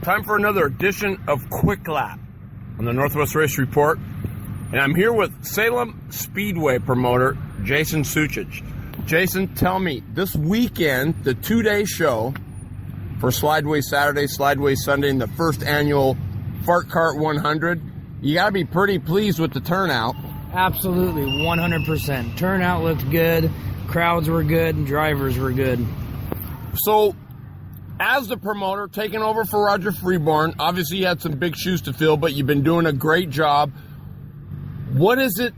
Time for another edition of Quick Lap on the Northwest Race Report. And I'm here with Salem Speedway promoter, Jason Suchich. Jason, tell me, this weekend, the two-day show for Slideway Saturday, Slideway Sunday, and the first annual Fart Kart 100, you got to be pretty pleased with the turnout. Absolutely, 100%. Turnout looked good, crowds were good, and drivers were good. So, as the promoter, taking over for Roger Freeborn, obviously you had some big shoes to fill, but you've been doing a great job. What is it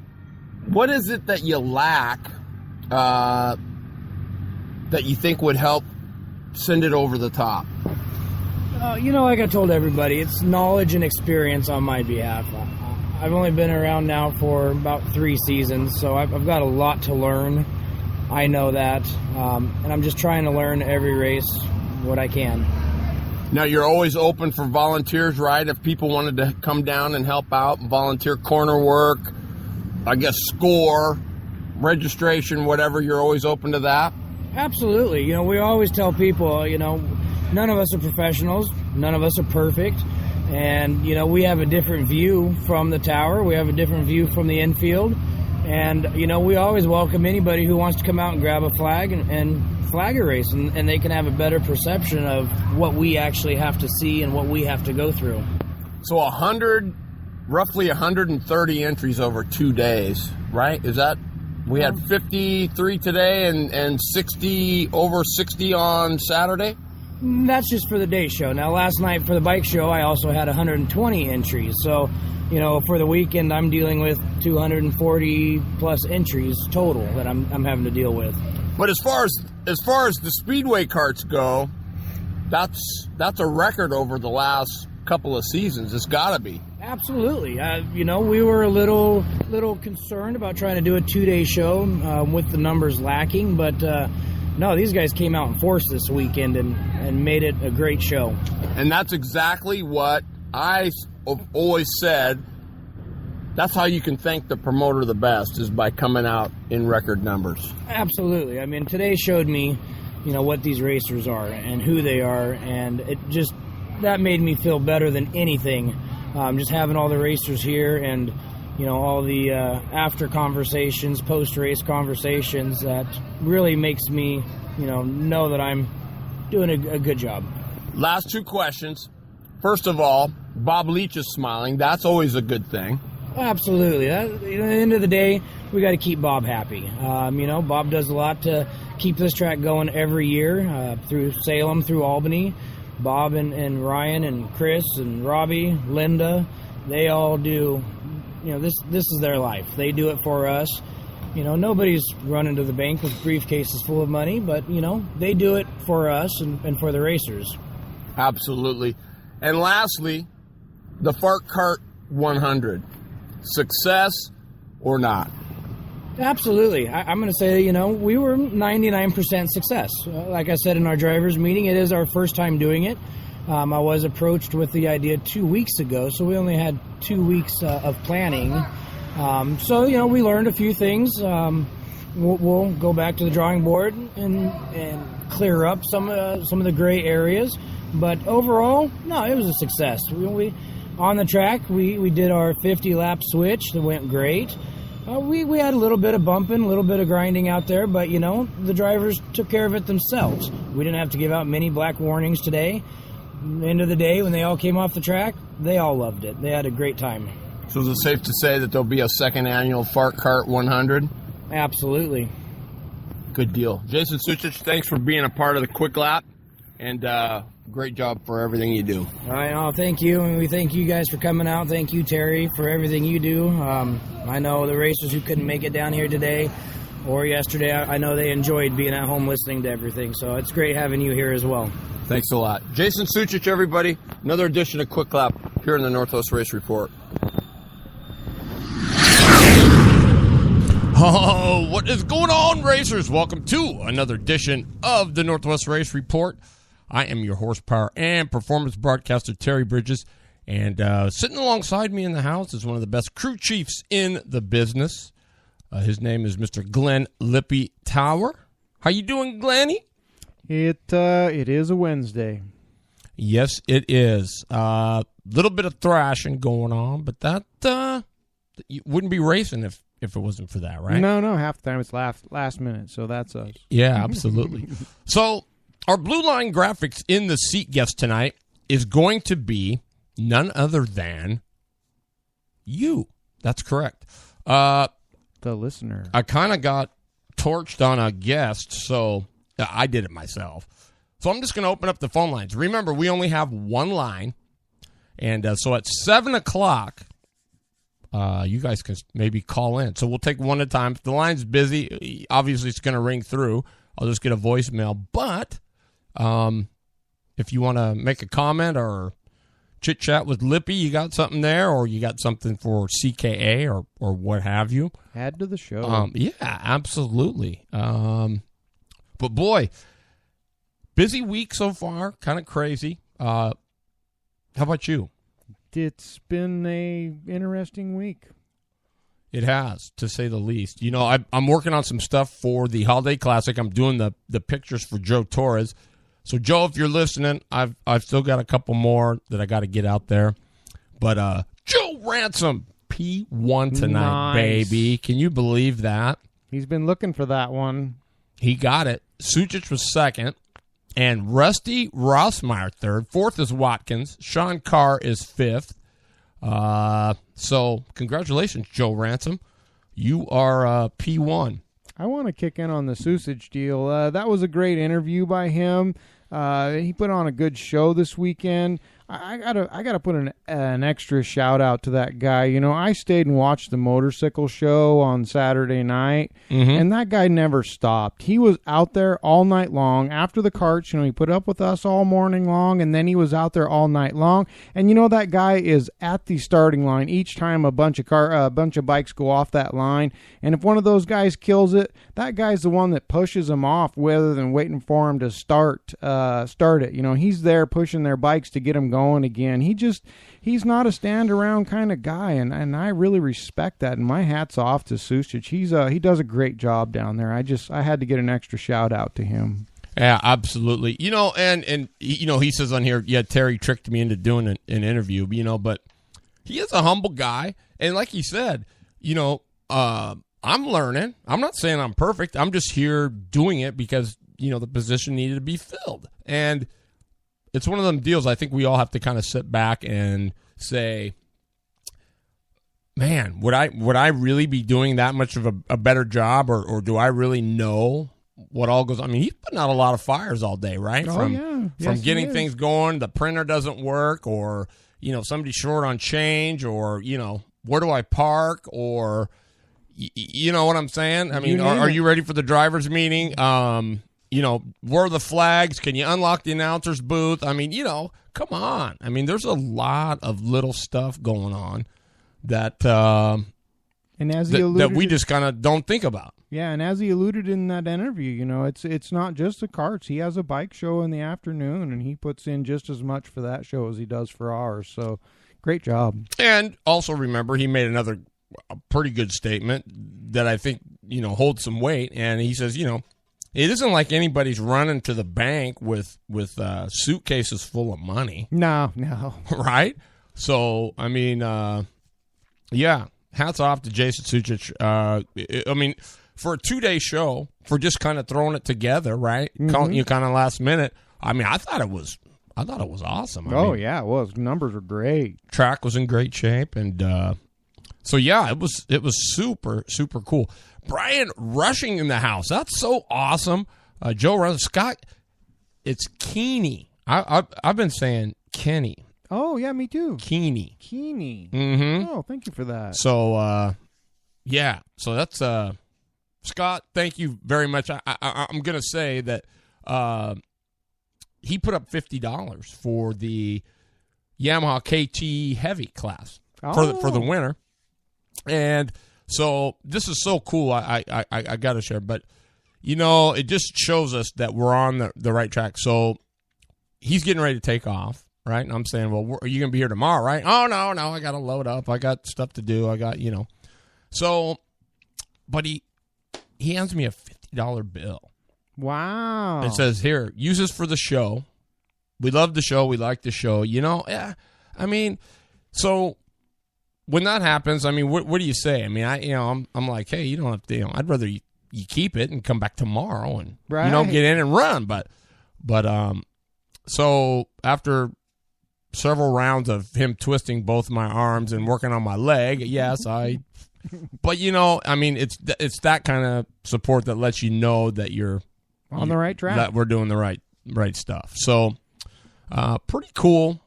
that you lack that you think would help send it over the top? Like I told everybody, it's knowledge and experience on my behalf. I've only been around now for about 3 seasons, so I've got a lot to learn. I know that, and I'm just trying to learn every race what I can. Now, you're always open for volunteers, right? If people wanted to come down and help out, volunteer corner work, I guess score, registration, whatever, you're always open to that? Absolutely. We always tell people, none of us are professionals, none of us are perfect, and, we have a different view from the tower, we have a different view from the infield, and, we always welcome anybody who wants to come out and grab a flag and flag a race, and they can have a better perception of what we actually have to see and what we have to go through. So roughly 130 entries over 2 days, right? Is that, we had 53 today and over 60 on Saturday? That's just for the day show. Now, last night for the bike show, I also had 120 entries. So, for the weekend, I'm dealing with 240 plus entries total that I'm having to deal with. But as far as the speedway karts go, that's a record over the last couple of seasons. It's got to be. Absolutely. We were a little concerned about trying to do a 2-day show with the numbers lacking, but no, these guys came out in force this weekend and made it a great show. And that's exactly what I always said. That's how you can thank the promoter the best, is by coming out in record numbers. Absolutely. I mean, today showed me, what these racers are and who they are, and that made me feel better than anything. Just having all the racers here and, all the after conversations, post-race conversations, that really makes me, know that I'm doing a good job. Last 2 questions. First of all, Bob Leach is smiling. That's always a good thing. Absolutely. At the end of the day, we got to keep Bob happy. Bob does a lot to keep this track going every year, through Salem, through Albany. Bob and Ryan and Chris and Robbie, Linda, they all do, this is their life. They do it for us. Nobody's running to the bank with briefcases full of money, but, they do it for us and for the racers. Absolutely. And lastly, the Fart Kart 100. Success or not? Absolutely. I'm going to say, we were 99% success. Like I said in our drivers' meeting, it is our first time doing it. I was approached with the idea 2 weeks ago, so we only had 2 weeks of planning. So, we learned a few things. We'll go back to the drawing board and clear up some of the gray areas. But overall, no, it was a success. On the track, we did our 50-lap switch. That went great. We had a little bit of bumping, a little bit of grinding out there, but, the drivers took care of it themselves. We didn't have to give out many black warnings today. At the end of the day, when they all came off the track, they all loved it. They had a great time. So is it safe to say that there'll be a second annual Fart Kart 100? Absolutely. Good deal. Jason Suchich, thanks for being a part of the Quick Lap, and great job for everything you do. All right, thank you, and we thank you guys for coming out. Thank you, Terry, for everything you do. I know the racers who couldn't make it down here today or yesterday, I know they enjoyed being at home listening to everything, so it's great having you here as well. Thanks a lot. Jason Suchich, everybody. Another edition of Quick Lap here in the Northwest Race Report. Oh, what is going on, racers? Welcome to another edition of the Northwest Race Report. I am your horsepower and performance broadcaster, Terry Bridges, and sitting alongside me in the house is one of the best crew chiefs in the business. His name is Mr. Glenn Lippy Tower. How you doing, Glenny? It is a Wednesday. Yes, it is. Little bit of thrashing going on, but that you wouldn't be racing if it wasn't for that, right? No, half the time it's last minute, so that's us. Yeah, absolutely. So our Blue Line graphics in the seat guest tonight is going to be none other than you. That's correct. The listener. I kind of got torched on a guest, so I did it myself. So I'm just going to open up the phone lines. Remember, we only have one line. And so at 7 o'clock, you guys can maybe call in. So we'll take one at a time. If the line's busy, obviously it's going to ring through. I'll just get a voicemail. But if you want to make a comment or chit-chat with Lippy, you got something there, or you got something for CKA or what have you. Add to the show. Yeah, absolutely. But boy, busy week so far, kind of crazy. How about you? It's been a interesting week. It has, to say the least. You know, I'm working on some stuff for the Holiday Classic. I'm doing the pictures for Joe Torres. So, Joe, if you're listening, I've still got a couple more that I got to get out there. But Joe Ransom, P1 tonight, nice. Baby. Can you believe that? He's been looking for that one. He got it. Sucic was second. And Rusty Rossmeyer third. Fourth is Watkins. Sean Carr is fifth. So, congratulations, Joe Ransom. You are P1. I want to kick in on the Sucic deal. That was a great interview by him. He put on a good show this weekend. I gotta put an extra shout out to that guy. You know, I stayed and watched the motorcycle show on Saturday night, and that guy never stopped. He was out there all night long after the karts. You know, he put up with us all morning long, and then he was out there all night long. And you know, that guy is at the starting line each time a bunch of bikes go off that line. And if one of those guys kills it, that guy's the one that pushes them off, rather than waiting for him to start it. You know, he's there pushing their bikes to get them going again. He's not a stand around kind of guy, and I really respect that, and my hat's off to Sucic. He does a great job down there. I had to get an extra shout out to him. Yeah, absolutely. You know, and you know, he says on here, yeah, Terry tricked me into doing an interview, you know, but he is a humble guy, and like he said, you know, I'm learning. I'm not saying I'm perfect. I'm just here doing it because, you know, the position needed to be filled. And it's one of them deals I think we all have to kind of sit back and say, man, would I really be doing that much of a better job, or do I really know what all goes on? I mean, he's putting out a lot of fires all day, right? From getting things going, the printer doesn't work, or, you know, somebody's short on change, or, you know, where do I park, or, you know what I'm saying? I mean, are you ready for the driver's meeting? You know, where are the flags? Can you unlock the announcer's booth? I mean, you know, come on. I mean, there's a lot of little stuff going on that and as he alluded, that we just kind of don't think about. Yeah, and as he alluded in that interview, you know, it's not just the karts. He has a bike show in the afternoon, and he puts in just as much for that show as he does for ours. So, great job. And also remember, he made a pretty good statement that I think, you know, holds some weight. And he says, you know, it isn't like anybody's running to the bank with suitcases full of money. No. Right? So, I mean, yeah, hats off to Jason Sucic. I mean, for a 2-day show, for just kind of throwing it together, right? Calling you kind of last minute. I mean, I thought it was awesome. I mean, yeah, it was. Numbers are great. Track was in great shape, and so yeah, it was super, super cool. Brian Rushing in the house. That's so awesome. Joe Scott, it's Keeney. I've been saying Kenny. Oh, yeah, me too. Keeney. Mm-hmm. Oh, thank you for that. So, yeah. So that's Scott, thank you very much. I'm going to say that he put up $50 for the Yamaha KT Heavy class for the winter. And so this is so cool. I got to share. But, you know, it just shows us that we're on the right track. So he's getting ready to take off, right? And I'm saying, well, are you going to be here tomorrow, right? Oh, no, I got to load up. I got stuff to do. I got, you know. So, but he hands me a $50 bill. Wow. It says, here, use this for the show. we love the show. We like the show. Yeah. I mean, so when that happens, I mean, what do you say? I mean, I'm like, hey, you don't have to. I'd rather you keep it and come back tomorrow and get in and run. But so after several rounds of him twisting both my arms and working on my leg, yes, but I mean, it's that kind of support that lets you know that you're on the right track, that we're doing the right stuff. So, pretty cool.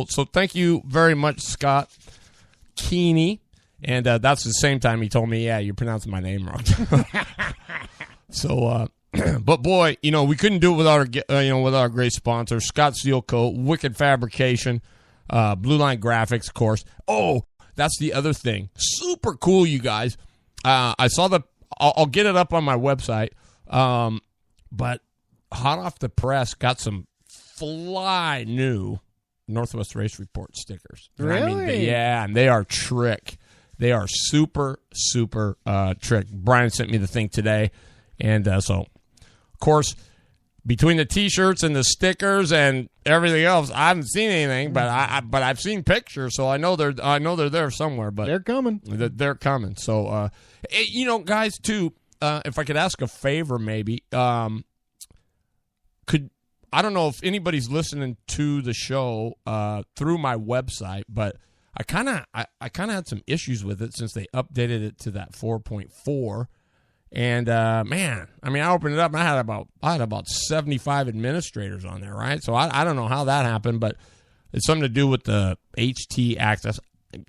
So thank you very much, Scott Keeney. And that's the same time he told me, yeah, you're pronouncing my name wrong. So, but boy, we couldn't do it without our great sponsors, Scotts Sealcoat, Wicked Fabrication, Blue Line Graphics, of course. Oh, that's the other thing. Super cool, you guys. I saw I'll get it up on my website. But hot off the press, got some fly new Northwest Race Report stickers. Really? I mean, and they are trick. They are super, super trick. Brian sent me the thing today. And so, of course, between the T-shirts and the stickers and everything else, I haven't seen anything, but I've seen pictures, so I know they're there somewhere. But they're coming. They're coming. So, guys, too, if I could ask a favor, maybe, I don't know if anybody's listening to the show through my website, but I kind of had some issues with it since they updated it to that 4.4. And man, I mean, I opened it up and I had about 75 administrators on there, right? So I don't know how that happened, but it's something to do with the HT access.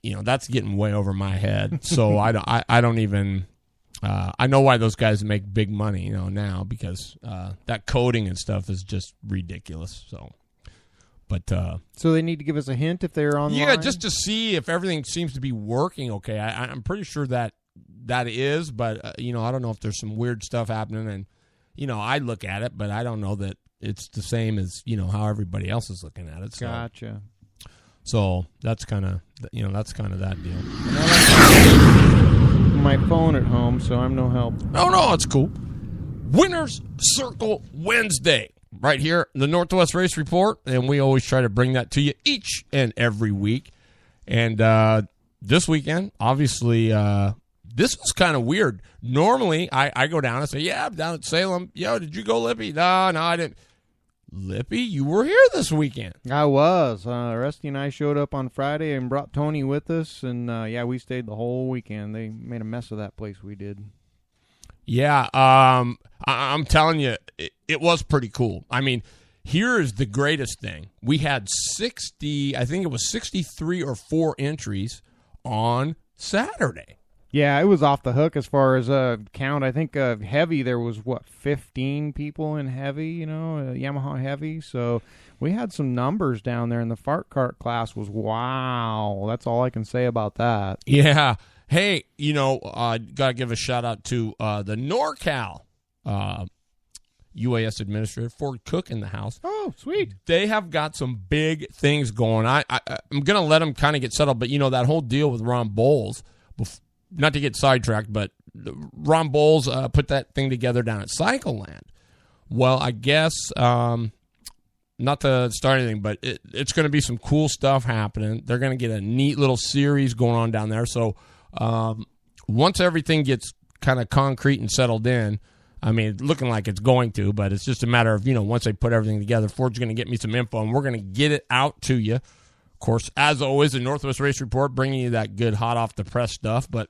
That's getting way over my head. So I don't even. I know why those guys make big money, now because that coding and stuff is just ridiculous. So, but so they need to give us a hint if they're online. Yeah, just to see if everything seems to be working okay. I'm pretty sure that is, but I don't know if there's some weird stuff happening, and I look at it, but I don't know that it's the same as how everybody else is looking at it. So. Gotcha. So that's kind of that deal. My phone at home, so I'm no help. Oh, no, it's cool. Winner's Circle Wednesday, right here, the Northwest Race Report, and we always try to bring that to you each and every week. And this weekend, obviously, this was kind of weird. Normally, I go down and say, yeah, I'm down at Salem. Yo, did you go, Lippy? No, I didn't. Lippy, you were here this weekend. I was. Rusty and I showed up on Friday and brought Tony with us, and we stayed the whole weekend. They made a mess of that place we did. Yeah, I'm telling you, it was pretty cool. I mean, here is the greatest thing. We had 63 or 4 entries on Saturday. Yeah, it was off the hook as far as count. I think heavy, there was, 15 people in heavy, Yamaha heavy. So we had some numbers down there, and the Fart Kart class was wow. That's all I can say about that. Yeah. Hey, got to give a shout-out to the NorCal UAS administrator, Ford Cook, in the house. Oh, sweet. They have got some big things going. I'm going to let them kind of get settled, but, that whole deal with Ron Bowles, not to get sidetracked, but Ron Bowles put that thing together down at Cycleland. Well, I guess, not to start anything, but it's going to be some cool stuff happening. They're going to get a neat little series going on down there. So once everything gets kind of concrete and settled in, I mean, looking like it's going to, but it's just a matter of, once they put everything together, Ford's going to get me some info, and we're going to get it out to you. Of course, as always, the Northwest Race Report bringing you that good hot off the press stuff, but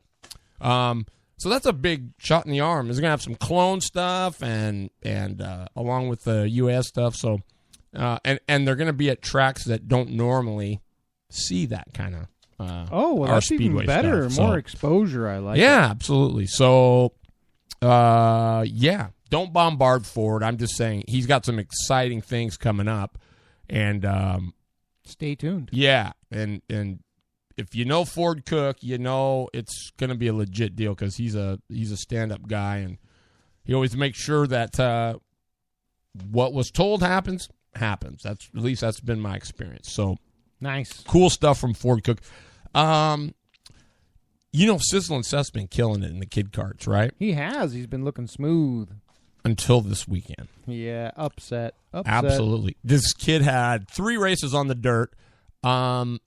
so that's a big shot in the arm. It's going to have some clone stuff and along with the US stuff. So, and they're going to be at tracks that don't normally see that kind of, that's even better. Stuff. More exposure. I like. Yeah, absolutely. So, don't bombard Ford. I'm just saying he's got some exciting things coming up, and, stay tuned. Yeah. And if you know Ford Cook, it's going to be a legit deal because he's a stand-up guy, and he always makes sure that what was told happens. At least that's been my experience. So nice, cool stuff from Ford Cook. Sizzle and Seth's been killing it in the kid karts, right? He has. He's been looking smooth. until this weekend. Yeah, upset. Absolutely. This kid had 3 races on the dirt, and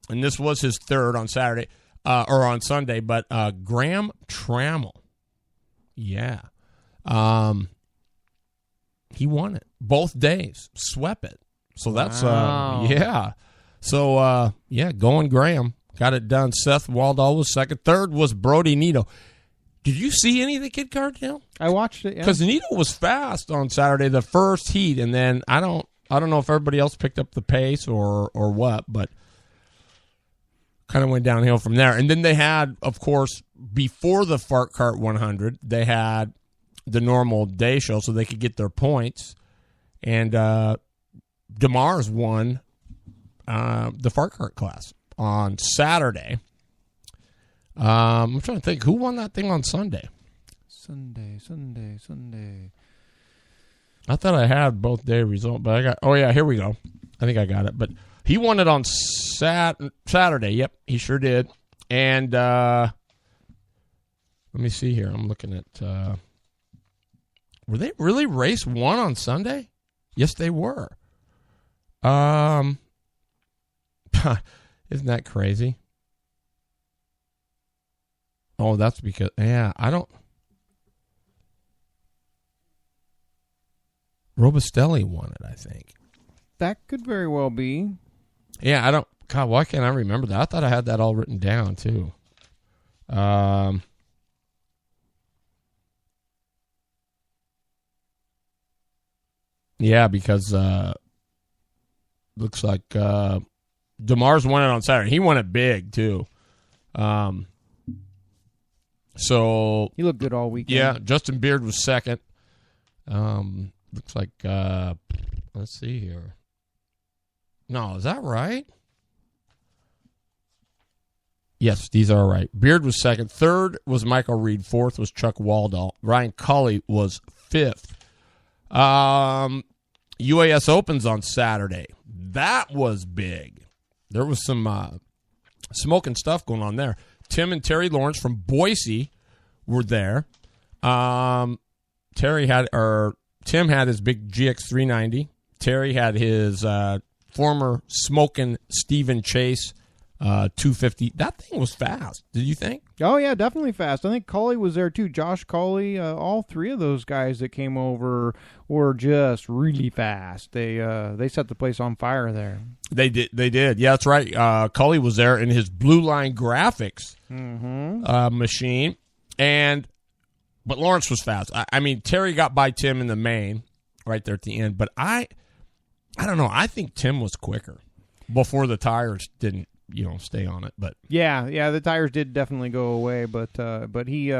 this was his 3rd on Saturday or on Sunday. But Graham Trammell, yeah, he won it both days, swept it. So that's yeah. So going Graham, got it done. Seth Waldall was 2nd. 3rd was Brody Nito. Did you see any of the kid card, Dale? I watched it, yeah. Because Nito was fast on Saturday, the first heat, and then I don't know if everybody else picked up the pace or what, but kind of went downhill from there. And then they had, of course, before the Fart Kart 100, they had the normal day show so they could get their points. And DeMars won the Fart Kart class on Saturday. I'm trying to think, who won that thing on Sunday? Sunday. I thought I had both day result, but I got. Oh yeah, here we go. I think I got it. But he won it on Saturday. Yep, he sure did. And let me see here. I'm looking at. Were they really race 1 on Sunday? Yes, they were. Isn't that crazy? Oh, that's because, I don't. Robustelli won it, I think. That could very well be. Yeah, I don't. God, why can't I remember that? I thought I had that all written down, too. Yeah, because looks like DeMars won it on Saturday. He won it big, too. So he looked good all weekend. Yeah, Justin Beard was 2nd. Looks like let's see here. No, is that right? Yes, these are right. Beard was 2nd. 3rd was Michael Reed. 4th was Chuck Waldall. Ryan Culley was 5th. UAS Opens on Saturday. That was big. There was some smoking stuff going on there. Tim and Terry Lawrence from Boise were there. Tim had his big GX 390. Terry had his former smoking Stephen Chase 250. That thing was fast. Did you think? Oh yeah, definitely fast. I think Cauley was there too. Josh Cauley. All 3 of those guys that came over were just really fast. They set the place on fire there. They did. Yeah, that's right. Cauley was there in his Blue Line Graphics machine, but Lawrence was fast. I mean, Terry got by Tim in the main right there at the end, but I don't know. I think Tim was quicker before the tires didn't stay on it. But yeah, the tires did definitely go away, but he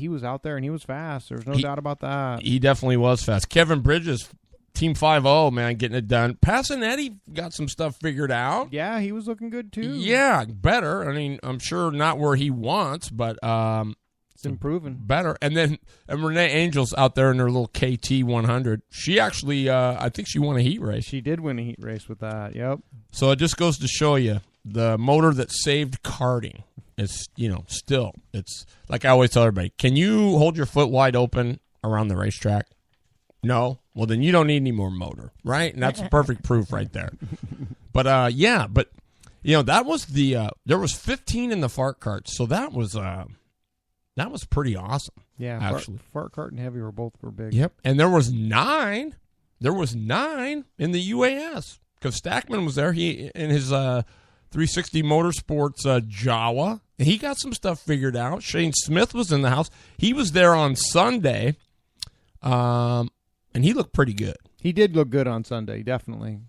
was out there and he was fast. There's no doubt about that. He definitely was fast. Kevin Bridges, Team 5-0, man, getting it done. Passanetti got some stuff figured out. Yeah, he was looking good too. Yeah, better. I mean, I'm sure not where he wants, but it's improving. Better. And Renee Angel's out there in her little KT 100. She actually, I think she won a heat race. She did win a heat race with that, yep. So it just goes to show you, the motor that saved karting is, still, it's like I always tell everybody, can you hold your foot wide open around the racetrack? No? Well, then you don't need any more motor, right? And that's perfect proof right there. But, that was there was 15 in the Fart Kart, so that was pretty awesome. Yeah, actually. Fart Kart and Heavy were big. Yep, and there was 9. There was 9 in the UAS because Stackman was there. He in his 360 Motorsports Jawa. He got some stuff figured out. Shane Smith was in the house. He was there on Sunday, and he looked pretty good. He did look good on Sunday, definitely.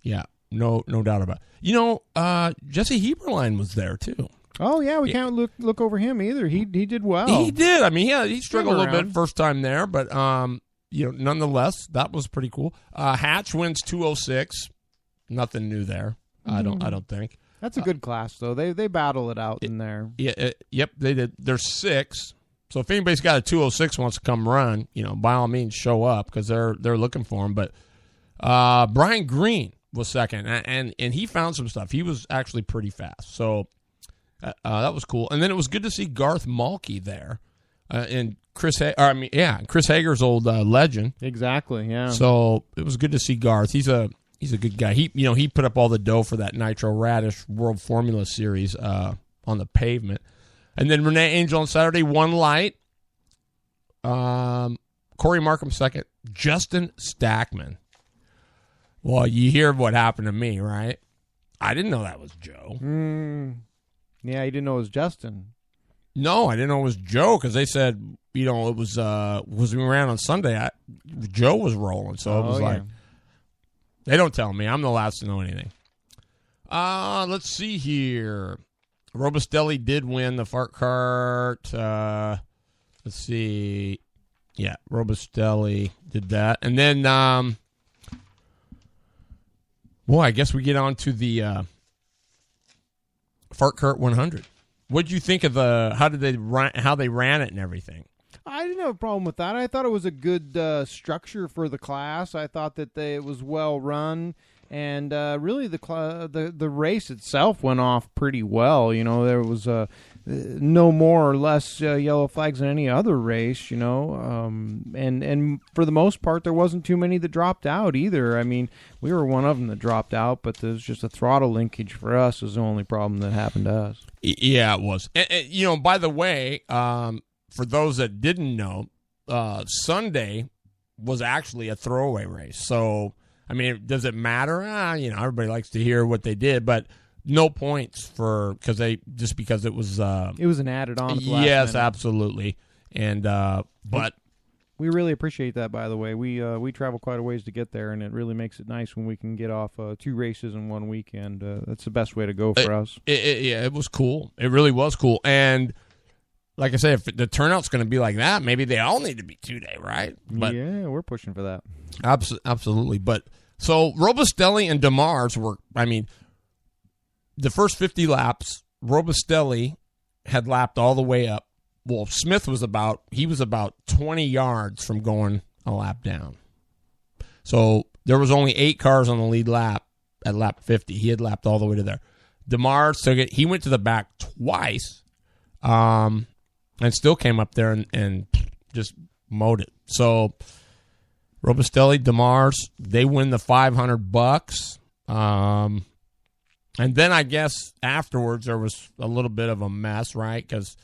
Yeah, no doubt about it. Jesse Heberlein was there too. Oh yeah, we can't look over him either. He did well. He did. I mean, he struggled a little bit first time there, but nonetheless, that was pretty cool. Hatch wins 206. Nothing new there. I don't think. That's a good class though. They battle it out in there. Yeah. Yep. They did. There's 6. So if anybody's got a 206 wants to come run, by all means show up because they're looking for him. But Brian Green was 2nd, and he found some stuff. He was actually pretty fast. So that was cool. And then it was good to see Garth Malky there. And Chris Hager's old legend. Exactly. Yeah. So it was good to see Garth. He's a good guy. He put up all the dough for that Nitro Radish World Formula Series on the pavement. And then Renee Angel on Saturday, 1 light. Corey Markham second. Justin Stackman. Well, you hear what happened to me, right? I didn't know that was Joe. Yeah, you didn't know it was Justin. No, I didn't know it was Joe because they said, it was we ran on Sunday. Joe was rolling, so it was like, they don't tell me. I'm the last to know anything. Let's see here. Robustelli did win the Fart Kart. Let's see. Yeah, Robustelli did that. And then, I guess we get on to the Fart Kart 100. What did you think of how they ran it and everything? I didn't have a problem with that. I thought it was a good structure for the class. I thought that it was well run, and really the race itself went off pretty well. There was no more or less yellow flags than any other race. And for the most part, there wasn't too many that dropped out either. I mean, we were one of them that dropped out, but there's just a throttle linkage for us was the only problem that happened to us. Yeah, it was. And, by the way, for those that didn't know, Sunday was actually a throwaway race. So, I mean, does it matter? Everybody likes to hear what they did, but no points because it was an added on. Yes, minute. Absolutely. And but we really appreciate that. By the way, we travel quite a ways to get there, and it really makes it nice when we can get off 2 races in one weekend. That's the best way to go for us. It was cool. It really was cool. And like I said, if the turnout's going to be like that, maybe they all need to be 2-day, right? But yeah, we're pushing for that. Absolutely. But so Robustelli and DeMars were, the first 50 laps, Robustelli had lapped all the way up. Well, Smith was about 20 yards from going a lap down. So there was only 8 cars on the lead lap at lap 50. He had lapped all the way to there. DeMars took it. He went to the back twice. And still came up there and just mowed it. So Robustelli, DeMars, they win the $500. And then I guess afterwards there was a little bit of a mess, right? Because,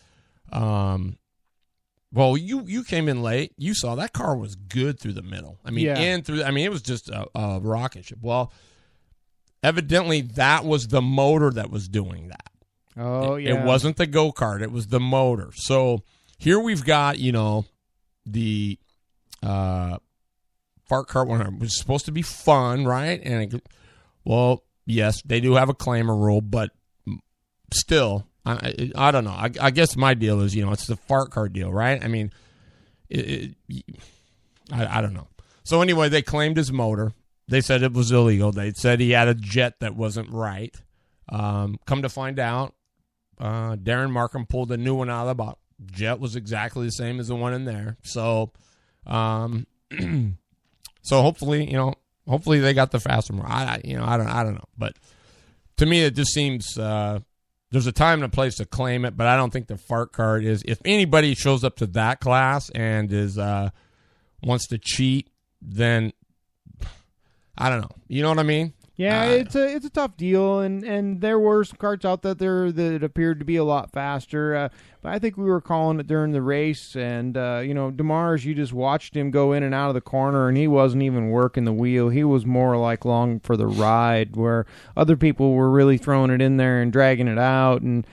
you came in late. You saw that car was good through the middle. It was just a rocket ship. Well, evidently that was the motor that was doing that. Oh, yeah. It wasn't the go-kart. It was the motor. So here we've got, the Fart Kart 100, which is supposed to be fun, right? And, yes, they do have a claimer rule, but still, I don't know. I guess my deal is, it's the Fart Kart deal, right? I mean, I don't know. So anyway, they claimed his motor. They said it was illegal. They said he had a jet that wasn't right. Come to find out, Darren Markham pulled a new one out of the box. Jet was exactly the same as the one in there. So, so hopefully they got the faster one. I don't know. But to me, it just seems there's a time and a place to claim it. But I don't think the Fart Kart is. If anybody shows up to that class and is wants to cheat, then I don't know. You know what I mean? Yeah, it's a tough deal, and there were some karts out there that appeared to be a lot faster. But I think we were calling it during the race, and DeMars, you just watched him go in and out of the corner, and he wasn't even working the wheel. He was more like long for the ride, where other people were really throwing it in there and dragging it out, and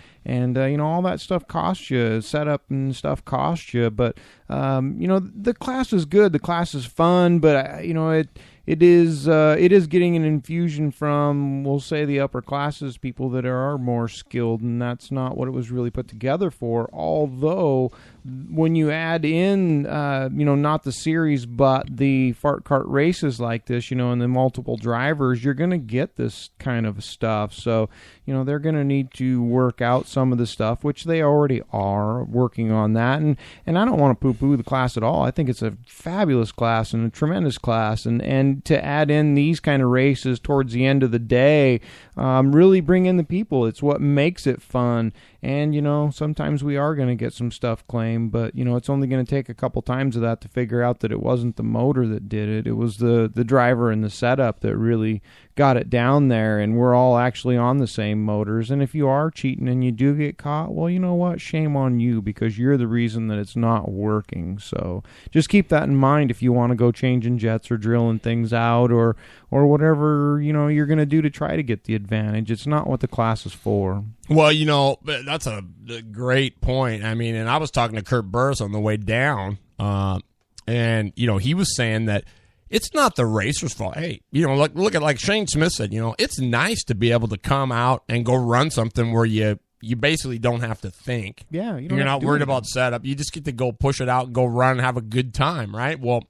all that stuff costs you. Setup and stuff costs you. But the class is good. The class is fun, but it is getting an infusion from, we'll say, the upper classes, people that are more skilled, and that's not what it was really put together for. Although, when you add in, not the series, but the Fart Kart races like this, and the multiple drivers, you're going to get this kind of stuff. So, they're going to need to work out some of the stuff, which they already are working on that. And I don't want to poo-poo the class at all. I think it's a fabulous class and a tremendous class. And to add in these kind of races towards the end of the day, really bring in the people. It's what makes it fun. And, sometimes we are going to get some stuff claimed, but, it's only going to take a couple times of that to figure out that it wasn't the motor that did it. It was the driver and the setup that really got it down there, and we're all actually on the same motors. And if you are cheating and you do get caught, well, you know what? Shame on you, because you're the reason that it's not working. So just keep that in mind if you want to go changing jets or drilling things out or whatever, you're going to do to try to get the advantage. It's not what the class is for. Well, that's a great point. I mean, and I was talking to Kurt Burris on the way down, and, he was saying that it's not the racer's fault. Hey, look at like Shane Smith said, it's nice to be able to come out and go run something where you basically don't have to think. Yeah. You're not worried about setup. You just get to go push it out and go run and have a good time, right? Well,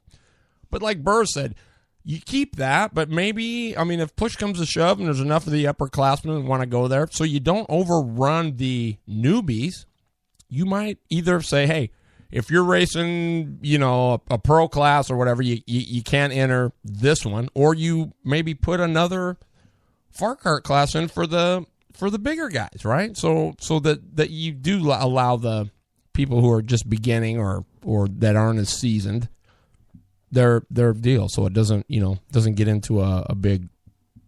but like Burris said, you keep that, but maybe, if push comes to shove and there's enough of the upperclassmen who want to go there, so you don't overrun the newbies, you might either say, hey, if you're racing, a pro class or whatever, you can't enter this one, or you maybe put another Fart Kart class in for the bigger guys, right? So that you do allow the people who are just beginning or that aren't as seasoned their deal, so it doesn't get into a big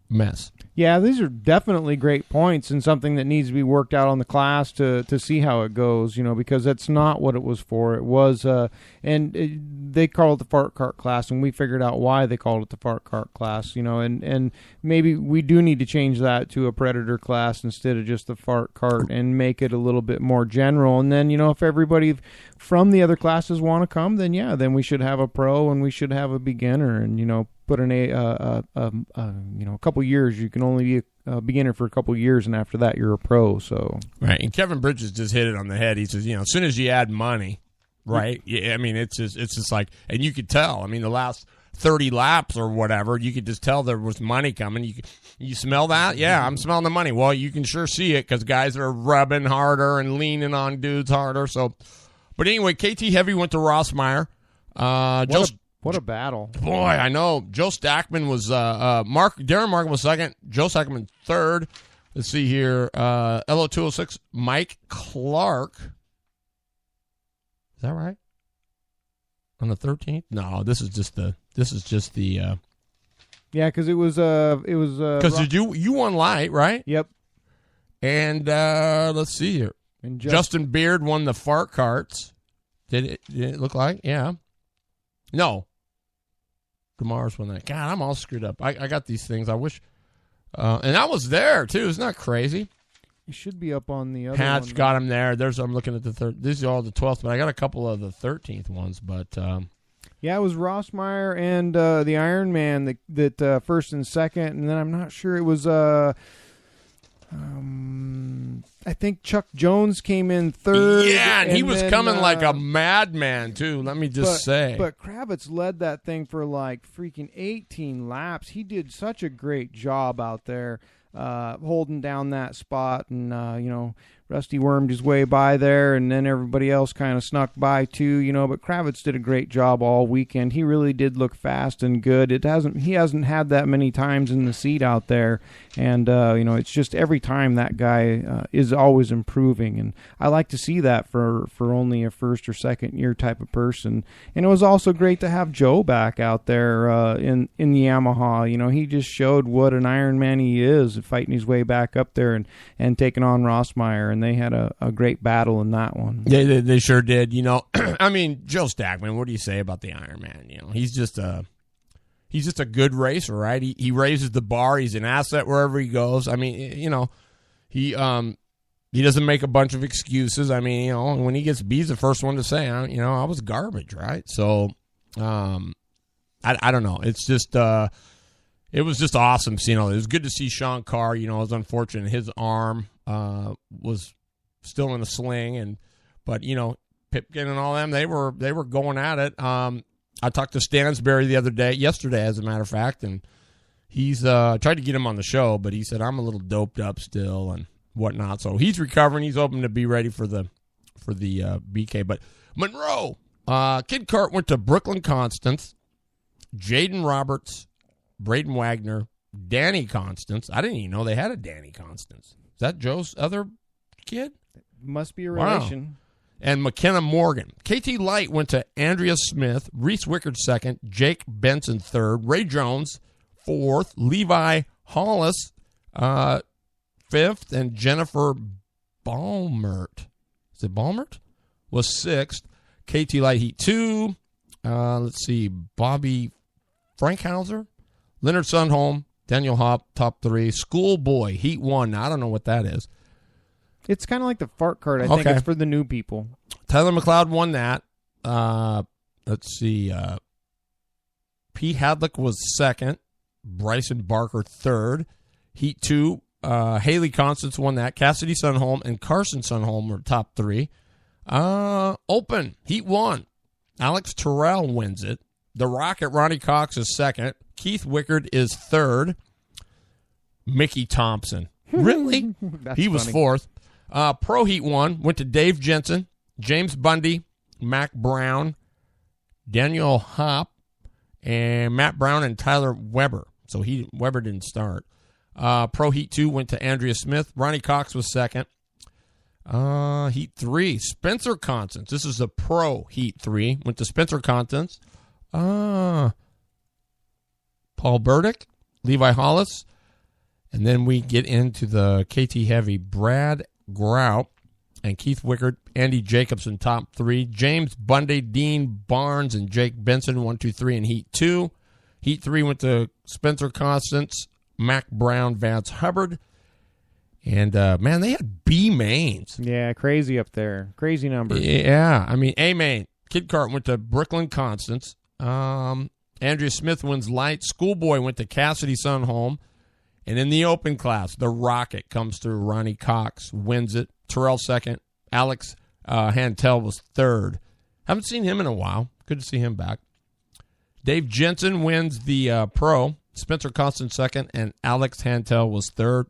mess. Yeah, these are definitely great points and something that needs to be worked out on the class to see how it goes, because that's not what it was for. It was, they call it the Fart Kart class, and we figured out why they called it the Fart Kart class, and maybe we do need to change that to a Predator class instead of just the Fart Kart and make it a little bit more general. And then, if everybody from the other classes want to come, then we should have a pro and we should have a beginner, and, put in a couple years. You can only be a beginner for a couple years, and after that you're a pro. So right. And Kevin Bridges just hit it on the head. He says, as soon as you add money, right? Yeah, it's just like, and you could tell. The last 30 laps or whatever, you could just tell there was money coming. You smell that? Yeah, I'm smelling the money. Well, you can sure see it because guys are rubbing harder and leaning on dudes harder. So, but anyway, KT Heavy went to Rossmeyer. What a battle. Boy, I know. Joe Stackman was Darren Martin was second. Joe Stackman third. Let's see here. LO206, Mike Clark. Is that right? On the 13th? No, this is just the yeah, because it was because you won light, right? Yep. And let's see here. And Justin Beard won the Fart Karts. Did it look like? Yeah. No. Gamar's won that. God, I'm all screwed up. I got these things. I wish. And I was there, too. Isn't that crazy? It should be up on the other Hatch one. got him there. I'm looking at the third. These are all the 12th, but I got a couple of the 13th ones. But yeah, it was Rossmeyer and the Iron Man that first and second. And then I'm not sure it was... I think Chuck Jones came in third. Yeah, and he was coming like a madman, too, let me just say. But Kravitz led that thing for like freaking 18 laps. He did such a great job out there holding down that spot. And, Rusty wormed his way by there, and then everybody else kind of snuck by too, but Kravitz did a great job all weekend. He really did look fast and good. He hasn't had that many times in the seat out there, and it's just every time that guy is always improving, and I like to see that for only a first or second year type of person. And it was also great to have Joe back out there in the Yamaha. He just showed what an Iron Man he is, fighting his way back up there and taking on Rossmeyer, and they had a great battle in that one. Yeah, they sure did. Joe Stackman, what do you say about the Iron Man? He's just a good racer, right? He raises the bar. He's an asset wherever he goes. He doesn't make a bunch of excuses. When he gets beat, he's the first one to say, I was garbage, right? So, I don't know. It's just, it was just awesome seeing all. It was good to see Sean Carr. It was unfortunate his arm was still in a sling, but Pipkin and all them, they were going at it. I talked to Stansberry yesterday, as a matter of fact, and he's tried to get him on the show, but he said I'm a little doped up still and whatnot. So he's recovering. He's hoping to be ready for the BK. But Monroe, Kid Kart went to Brooklyn Constance, Jaden Roberts, Braden Wagner, Danny Constance. I didn't even know they had a Danny Constance. Is that Joe's other kid? Must be a relation. Wow. And McKenna Morgan. KT Light went to Andrea Smith, Reese Wickard second, Jake Benson third, Ray Jones fourth, Levi Hollis fifth, and Jennifer Balmert. Is it Balmert? Was sixth. KT Light Heat 2. Let's see. Bobby Frankhauser, Leonard Sundholm, Daniel Hopp, top 3. Schoolboy Heat 1. Now, I don't know what that is. It's kind of like the Fart Kart. I think it's for the new people. Tyler McLeod won that. Let's see. P. Hadlick was second. Bryson Barker third. Heat 2. Haley Constance won that. Cassidy Sundholm and Carson Sundholm were top 3. Open. Heat 1. Alex Terrell wins it. The Rocket, Ronnie Cox, is second. Keith Wickard is third. Mickey Thompson. Really? He was funny. Fourth. Pro Heat 1 went to Dave Jensen, James Bundy, Mac Brown, Daniel Hopp, and Matt Brown and Tyler Weber. So Weber didn't start. Pro Heat 2 went to Andrea Smith. Ronnie Cox was second. Heat 3, Spencer Constance. This is the Pro Heat 3. Went to Spencer Constance. Paul Burdick, Levi Hollis. And then we get into the KT Heavy. Brad Grout and Keith Wickard, Andy Jacobson, top 3. James Bundy, Dean Barnes, and Jake Benson, 1, 2, 3 in Heat 2. Heat 3 went to Spencer Constance, Mac Brown, Vance Hubbard. And, man, they had B mains. Yeah, crazy up there. Crazy numbers. Yeah, I mean, A main. Kid Cart went to Brooklyn Constance. Andrea Smith wins light. Schoolboy went to Cassidy Sundholm. And in the open class, the Rocket comes through. Ronnie Cox wins it. Terrell second. Alex Hantel was third. Haven't seen him in a while. Good to see him back. Dave Jensen wins the Pro. Spencer Constance second. And Alex Hantel was third.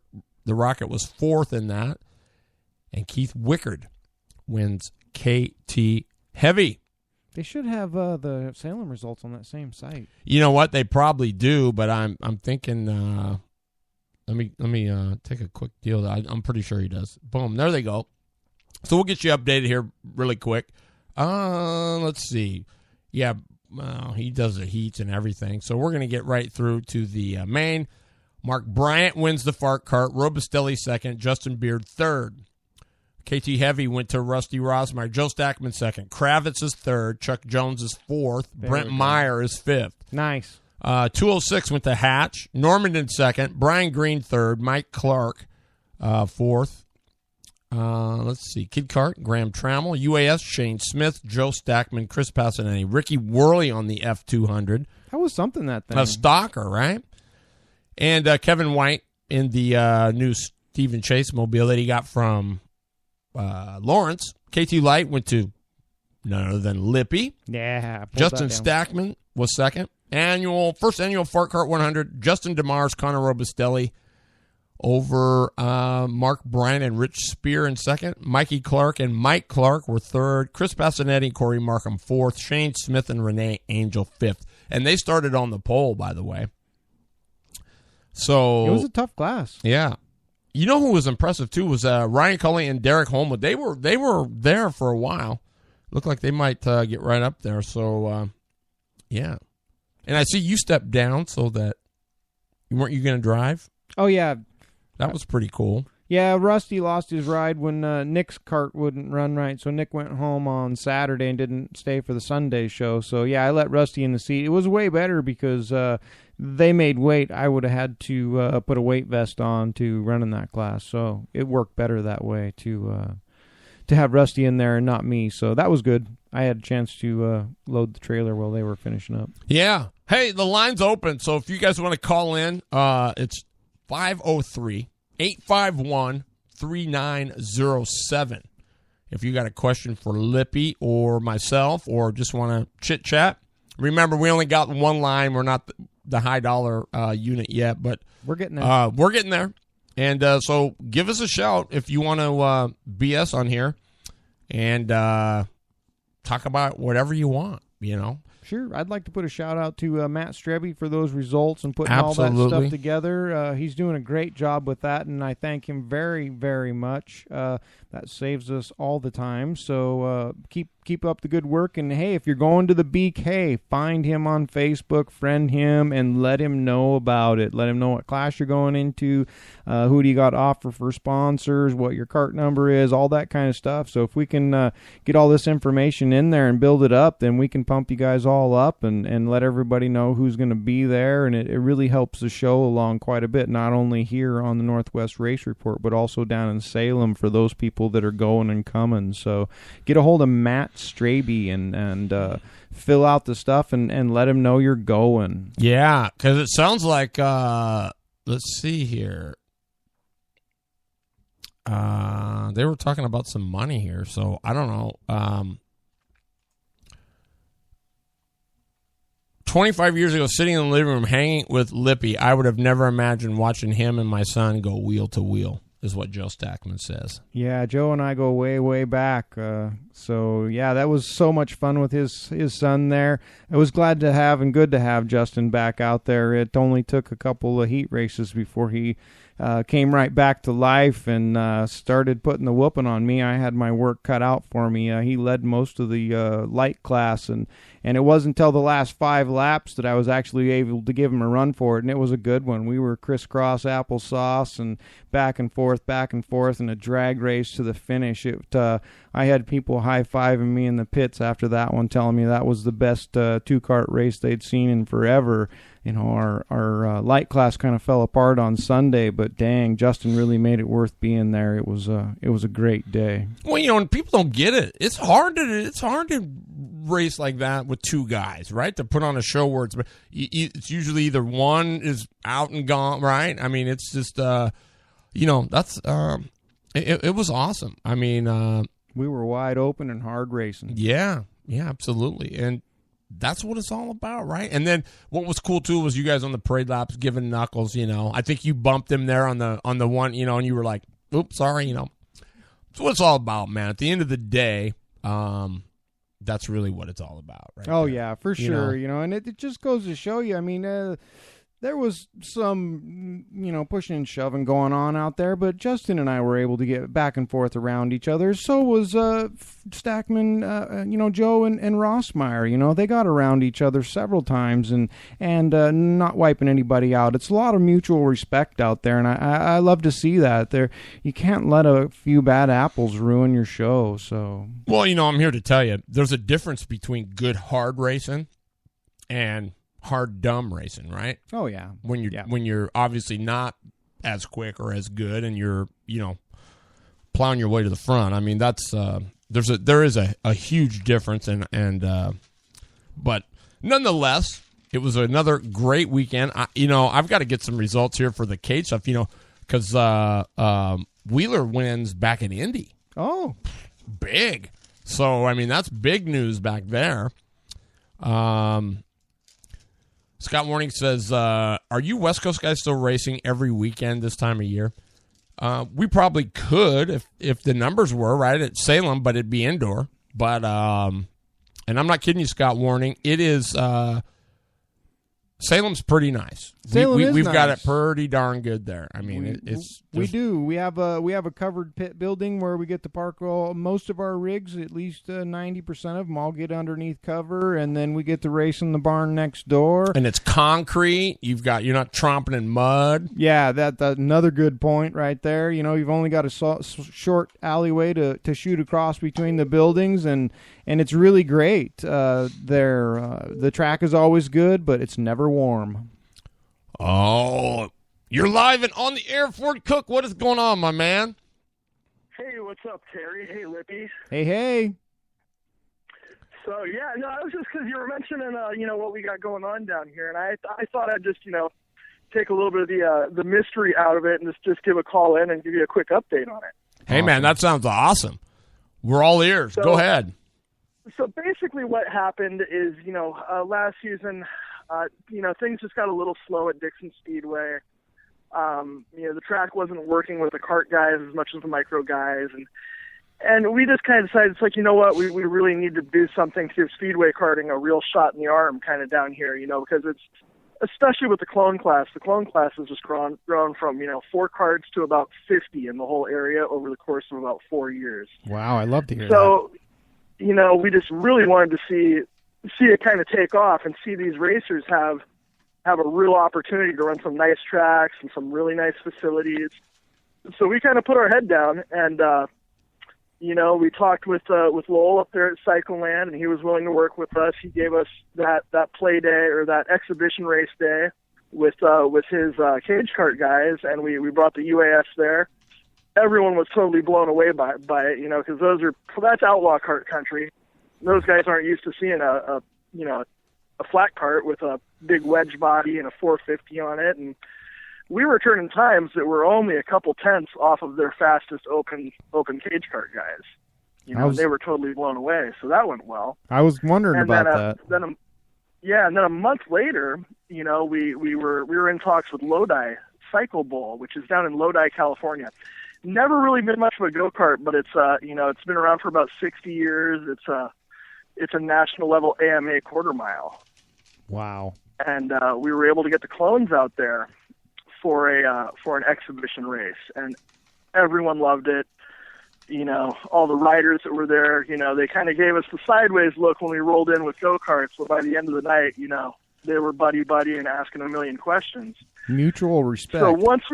The Rocket was fourth in that. And Keith Wickard wins KT Heavy. They should have the Salem results on that same site. You know what? They probably do, but I'm thinking... Let me take a quick deal. I'm pretty sure he does. Boom. There they go. So we'll get you updated here really quick. Let's see. Yeah, he does the heats and everything. So we're going to get right through to the main. Mark Bryant wins the Fart Kart. Robustelli second. Justin Beard third. KT Heavy went to Rusty Rosmeyer. Joe Stackman second. Kravitz is third. Chuck Jones is fourth. Brent Meyer is fifth. Nice. 206 went to Hatch. Normandin second. Brian Green third. Mike Clark fourth. Let's see. Kid Cart, Graham Trammell. UAS, Shane Smith. Joe Stackman. Chris Passanelli. Ricky Worley on the F200. That was something, that thing. A stalker, right? And Kevin White in the new Stephen Chase mobile that he got from Lawrence. KT Light went to none other than Lippy. Yeah. Justin Stackman was second. First annual Fart Kart 100. Justin DeMars, Connor Robustelli over Mark Bryant and Rich Spear in second. Mikey Clark and Mike Clark were third. Chris Passanetti, Corey Markham fourth. Shane Smith and Renee Angel fifth. And they started on the pole, by the way. So it was a tough class. Yeah. You know who was impressive too was Ryan Culley and Derek Holmwood. They were there for a while. Looked like they might get right up there. So yeah. And I see you stepped down so that weren't you going to drive? Oh yeah, that was pretty cool. Yeah, Rusty lost his ride when Nick's cart wouldn't run right, so Nick went home on Saturday and didn't stay for the Sunday show. So yeah, I let Rusty in the seat. It was way better because they made weight. I would have had to put a weight vest on to run in that class, so it worked better that way to have Rusty in there and not me. So that was good. I had a chance to load the trailer while they were finishing up. Yeah. Hey, the line's open, so if you guys want to call in, it's 503-851-3907. If you got a question for Lippy or myself or just want to chit-chat. Remember, we only got one line. We're not the high-dollar unit yet, but we're getting there. We're getting there. And so give us a shout if you want to BS on here and talk about whatever you want, you know. Sure. I'd like to put a shout-out to Matt Strebe for those results and putting all that stuff together. He's doing a great job with that, and I thank him very, very much. That saves us all the time. So keep up the good work. And, hey, if you're going to the BK, find him on Facebook, friend him, and let him know about it. Let him know what class you're going into, who do you got to offer for sponsors, what your cart number is, all that kind of stuff. So if we can get all this information in there and build it up, then we can pump you guys all up and let everybody know who's going to be there. And it really helps the show along quite a bit, not only here on the Northwest Race Report, but also down in Salem for those people that are going and coming. So get a hold of Matt Strebe and fill out the stuff and let him know you're going. Yeah, because it sounds like, let's see here. They were talking about some money here, so I don't know. 25 years ago, sitting in the living room hanging with Lippy, I would have never imagined watching him and my son go wheel to wheel, is what Joe Stackman says. Yeah, Joe and I go way, way back. So, yeah, that was so much fun with his son there. I was glad to have and good to have Justin back out there. It only took a couple of heat races before he came right back to life and started putting the whooping on me. I had my work cut out for me. He led most of the light class, and it wasn't until the last 5 laps that I was actually able to give him a run for it, and it was a good one. We were crisscross applesauce and back and forth, in a drag race to the finish. I had people high-fiving me in the pits after that one, telling me that was the best two-kart race they'd seen in forever. You know, our light class kind of fell apart on Sunday, but dang, Justin really made it worth being there. It was a great day. Well, you know, and people don't get it. It's hard to race like that with 2 guys, right? To put on a show where it's usually either one is out and gone, right? I mean, it's just you know, that's it was awesome. I mean, we were wide open and hard racing. Yeah, absolutely, and that's what it's all about, right? And then what was cool too was you guys on the parade laps giving Knuckles, you know. I think you bumped him there on the one, you know, and you were like, "Oops, sorry," you know. That's what it's all about, man. At the end of the day, that's really what it's all about, right? Oh there. yeah, for sure. You know, and it just goes to show you. I mean, there was some, you know, pushing and shoving going on out there, but Justin and I were able to get back and forth around each other. So was Stackman, you know, Joe and Rossmeyer. You know, they got around each other several times and not wiping anybody out. It's a lot of mutual respect out there, and I love to see that. You can't let a few bad apples ruin your show. So, well, you know, I'm here to tell you, there's a difference between good hard racing and hard dumb racing, right? Oh yeah. When you're obviously not as quick or as good, and you're, you know, plowing your way to the front. I mean, that's there is a huge difference, and but nonetheless, it was another great weekend. You know, I've got to get some results here for the Cade stuff, you know, because Wheeler wins back in Indy. Oh, big. So I mean, that's big news back there. Scott Warning says, are you West Coast guys still racing every weekend this time of year? We probably could if the numbers were right at Salem, but it'd be indoor. But and I'm not kidding you, Scott Warning. It is Salem's pretty nice. We've got it pretty darn good there. I mean, we do. We have a covered pit building where we get to park most of our rigs. At least 90% of them all get underneath cover, and then we get to race in the barn next door. And it's concrete. You're not tromping in mud. Yeah, that's another good point right there. You know, you've only got a short alleyway to shoot across between the buildings, and it's really great. The track is always good, but it's never warm. Oh, you're live and on the air, Ford Cook. What is going on, my man? Hey, what's up, Terry? Hey, Lippy. Hey. So, yeah, no, it was just because you were mentioning, you know, what we got going on down here, and I thought I'd just, you know, take a little bit of the mystery out of it and just give a call in and give you a quick update on it. Hey, awesome. Man, that sounds awesome. We're all ears. Go ahead. So basically what happened is, you know, last season, you know, things just got a little slow at Dixon Speedway. You know, the track wasn't working with the kart guys as much as the micro guys. And we just kind of decided, it's like, you know what, we really need to do something to give speedway karting a real shot in the arm kind of down here, because it's, especially with the clone class has just grown from, 4 karts to about 50 in the whole area over the course of about 4 years. Wow, I love to hear that. So, we just really wanted to see it kind of take off and see these racers have a real opportunity to run some nice tracks and some really nice facilities. So we kind of put our head down and, we talked with Lowell up there at Cycleland, and he was willing to work with us. He gave us that play day or that exhibition race day with his cage kart guys, and we brought the UAS there. Everyone was totally blown away by it, because that's outlaw kart country. Those guys aren't used to seeing a flat kart with a big wedge body and a 450 on it, and we were turning times that were only a couple tenths off of their fastest open cage kart guys. They were totally blown away, so that went well. I was wondering about that. And then a month later, we were in talks with Lodi Cycle Bowl, which is down in Lodi, California. Never really been much of a go-kart, but it's it's been around for about 60 years. It's a national level AMA quarter mile. Wow. And we were able to get the clones out there for an exhibition race, and everyone loved it. All the riders that were there, they kind of gave us the sideways look when we rolled in with go-karts, but by the end of the night, they were buddy and asking a million questions. Mutual respect. So once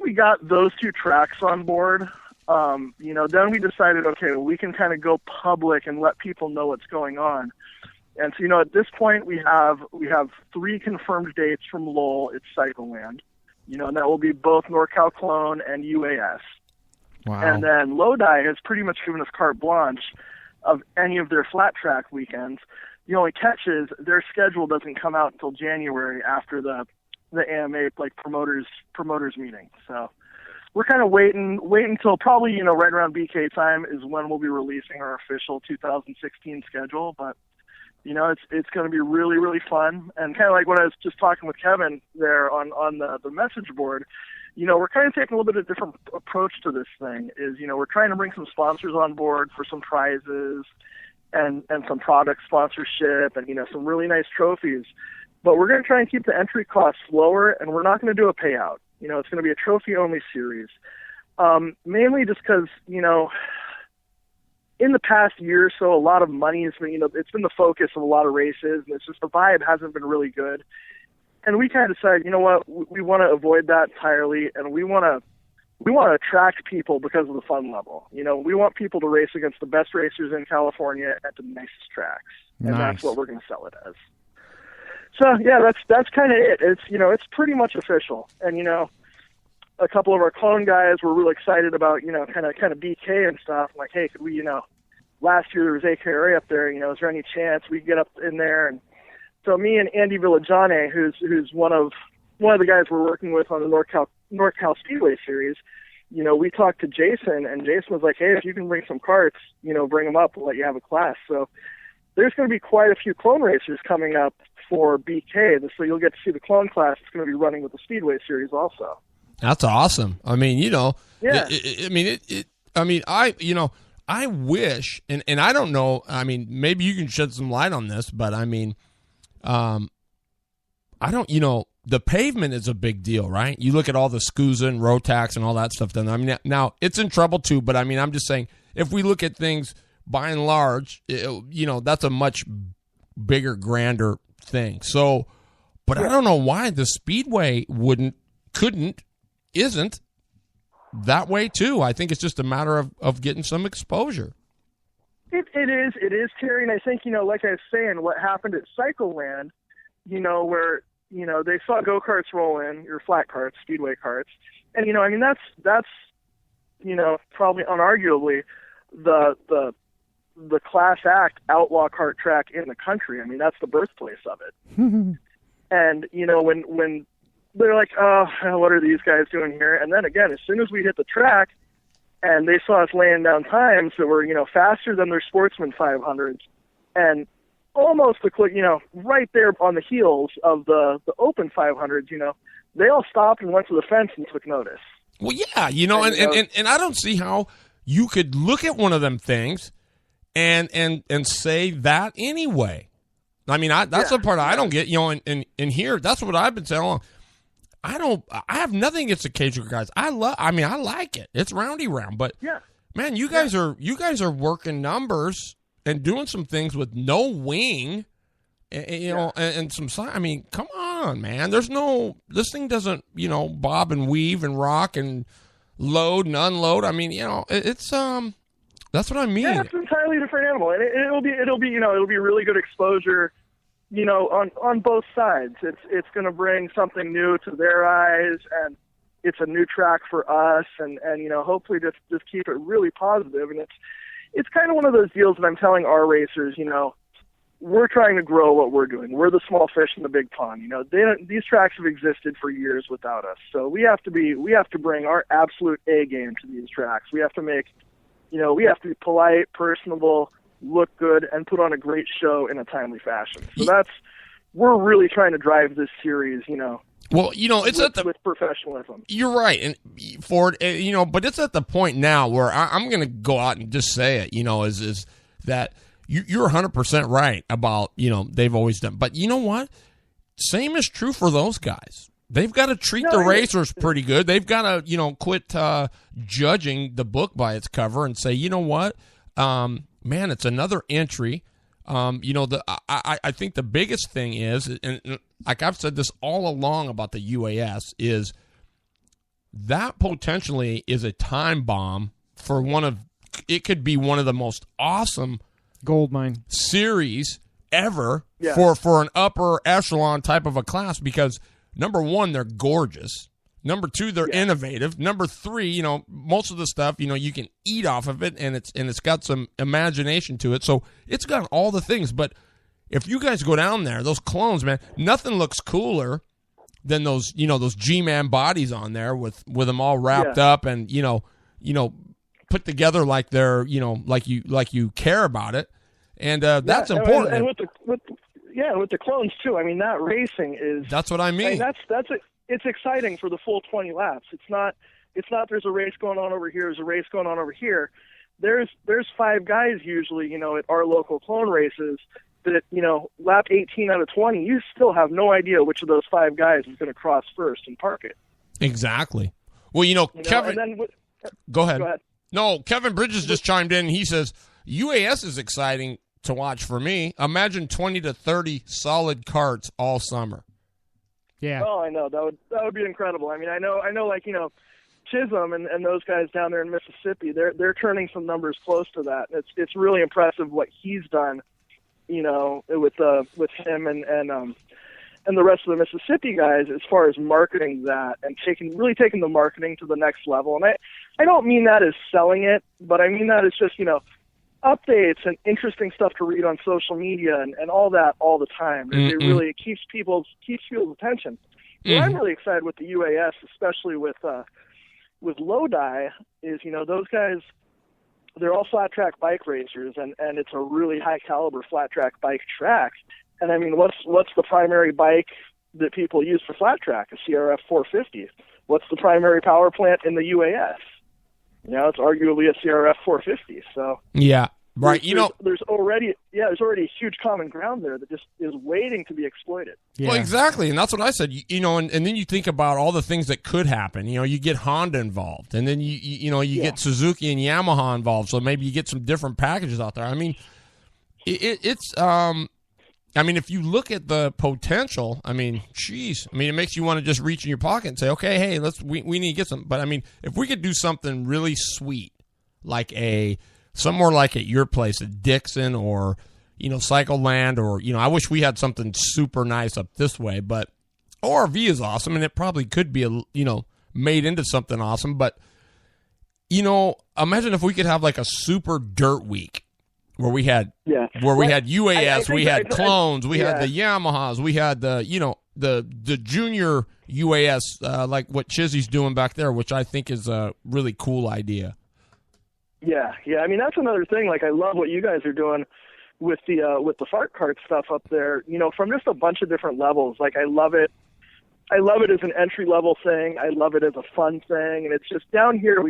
we got those 2 tracks on board, then we decided, okay, well, we can kind of go public and let people know what's going on. And so, at this point, we have 3 confirmed dates from Lowell at Cycleland, and that will be both NorCal Clone and UAS. Wow. And then Lodi has pretty much given us carte blanche of any of their flat track weekends. The only catch is their schedule doesn't come out until January after the AMA promoters meeting. So we're kind of waiting until probably right around BK time is when we'll be releasing our official 2016 schedule. But it's going to be really, really fun. And kind of like when I was just talking with Kevin there on the message board, we're kind of taking a little bit of a different approach to this thing. We're trying to bring some sponsors on board for some prizes and some product sponsorship and, some really nice trophies. But we're going to try and keep the entry costs lower, and we're not going to do a payout. It's going to be a trophy-only series. Mainly just because, in the past year or so, a lot of money has been, it's been the focus of a lot of races, and it's just the vibe hasn't been really good. And we kind of decided, we want to avoid that entirely, and we want to attract people because of the fun level. We want people to race against the best racers in California at the nicest tracks, and that's what we're going to sell it as. So yeah, that's kind of it. It's pretty much official, and a couple of our clone guys were really excited about, kind of BK and stuff. I'm like, hey, could we, last year there was AKRA up there, is there any chance we could get up in there? And so me and Andy Villajane, who's one of the guys we're working with on the NorCal Speedway series, we talked to Jason, and Jason was like, hey, if you can bring some karts, bring them up, we'll let you have a class. So there's going to be quite a few clone racers coming up for BK, so you'll get to see the clone class. It's going to be running with the Speedway series also. That's awesome. I mean, yeah. I wish, and I don't know, I mean, maybe you can shed some light on this, but I mean, I don't, the pavement is a big deal, right? You look at all the SCUSA and Rotax and all that stuff. Then I mean, now it's in trouble too, but I mean, I'm just saying, if we look at things by and large, that's a much bigger, grander thing. So, but I don't know why the Speedway isn't that way too. I think it's just a matter of getting some exposure. It is, Terry, and I think, like I was saying, what happened at Cycleland, where, they saw go-karts roll in, or flat karts, speedway karts, and, that's probably unarguably the class act outlaw kart track in the country. I mean, that's the birthplace of it. And, when they're like, oh, what are these guys doing here? And then again, as soon as we hit the track and they saw us laying down times that were, faster than their Sportsman 500s and almost, right there on the heels of the Open 500s, they all stopped and went to the fence and took notice. Well, yeah, and I don't see how you could look at one of them things and say that anyway. I mean, that's the part I don't get, and here, that's what I've been saying all along. I have nothing against the cage work guys. I like it. It's roundy round, but man, you guys are working numbers and doing some things with no wing, and some side. I mean, come on, man. This thing doesn't, bob and weave and rock and load and unload. I mean, it's that's what I mean. Yeah, it's an entirely different animal, and it'll be really good exposure, on both sides. It's going to bring something new to their eyes, and it's a new track for us, and hopefully just keep it really positive. And it's kind of one of those deals that I'm telling our racers, we're trying to grow what we're doing. We're the small fish in the big pond. These tracks have existed for years without us, so we have to bring our absolute A game to these tracks. We have to make, we have to be polite, personable, look good, and put on a great show in a timely fashion. So we're really trying to drive this series, Well, it's with professionalism. You're right, and Ford, but it's at the point now where I'm going to go out and just say it, is that you're 100% right about, they've always done. But you know what? Same is true for those guys. They've got to treat the racers pretty good. They've got to, quit judging the book by its cover and say, you know what, man, it's another entry. I think the biggest thing is, and like I've said this all along about the UAS, is that potentially is a time bomb for it could be one of the most awesome gold mine series ever for an upper echelon type of a class, because number one, they're gorgeous. Number two, they're innovative. Number three, most of the stuff, you can eat off of it, and it's got some imagination to it. So it's got all the things. But if you guys go down there, those clones, man, nothing looks cooler than those, those G-Man bodies on there with them all wrapped up and, put together like they're, like you care about it. And that's important. And with the clones too. I mean, that racing is. That's what I mean. That's it. It's exciting for the full 20 laps. It's not there's a race going on over here, there's a race going on over here. There's 5 guys usually, at our local clone races that, lap 18 out of 20, you still have no idea which of those 5 guys is going to cross first and park it. Exactly. Well, Kevin, go ahead. No, Kevin Bridges just chimed in and he says, UAS is exciting to watch for me. Imagine 20 to 30 solid carts all summer. Yeah. Oh, I know. That would be incredible. I mean, I know like, Chisholm and those guys down there in Mississippi, they're turning some numbers close to that. It's really impressive what he's done, with him and the rest of the Mississippi guys as far as marketing that and taking the marketing to the next level. And I don't mean that as selling it, but I mean that as just, updates and interesting stuff to read on social media and all that all the time. It keeps people's attention. What I'm really excited with the UAS, especially with Lodi, is those guys, they're all flat track bike racers, and it's a really high caliber flat track bike track. And I mean, what's the primary bike that people use for flat track? A CRF 450. What's the primary power plant in the UAS? It's arguably a CRF 450. So yeah, right. There's already a huge common ground there that just is waiting to be exploited. Yeah. Well, exactly, and that's what I said. And then you think about all the things that could happen. You get Honda involved, and then you get Suzuki and Yamaha involved. So maybe you get some different packages out there. I mean, it's. I mean, if you look at the potential, I mean, geez. I mean, it makes you want to just reach in your pocket and say, okay, hey, we need to get some. But I mean, if we could do something really sweet, like somewhere like at your place at Dixon or, Cycle Land, or, I wish we had something super nice up this way, but ORV is awesome, and it probably could be, made into something awesome. But, imagine if we could have like a super dirt week. Where we had UAS, we had clones, we had the Yamahas, we had the junior UAS, like what Chizzy's doing back there, which I think is a really cool idea. Yeah. I mean, that's another thing. Like, I love what you guys are doing with the Fart Kart stuff up there. From just a bunch of different levels. Like, I love it. I love it as an entry level thing. I love it as a fun thing, and it's just down here.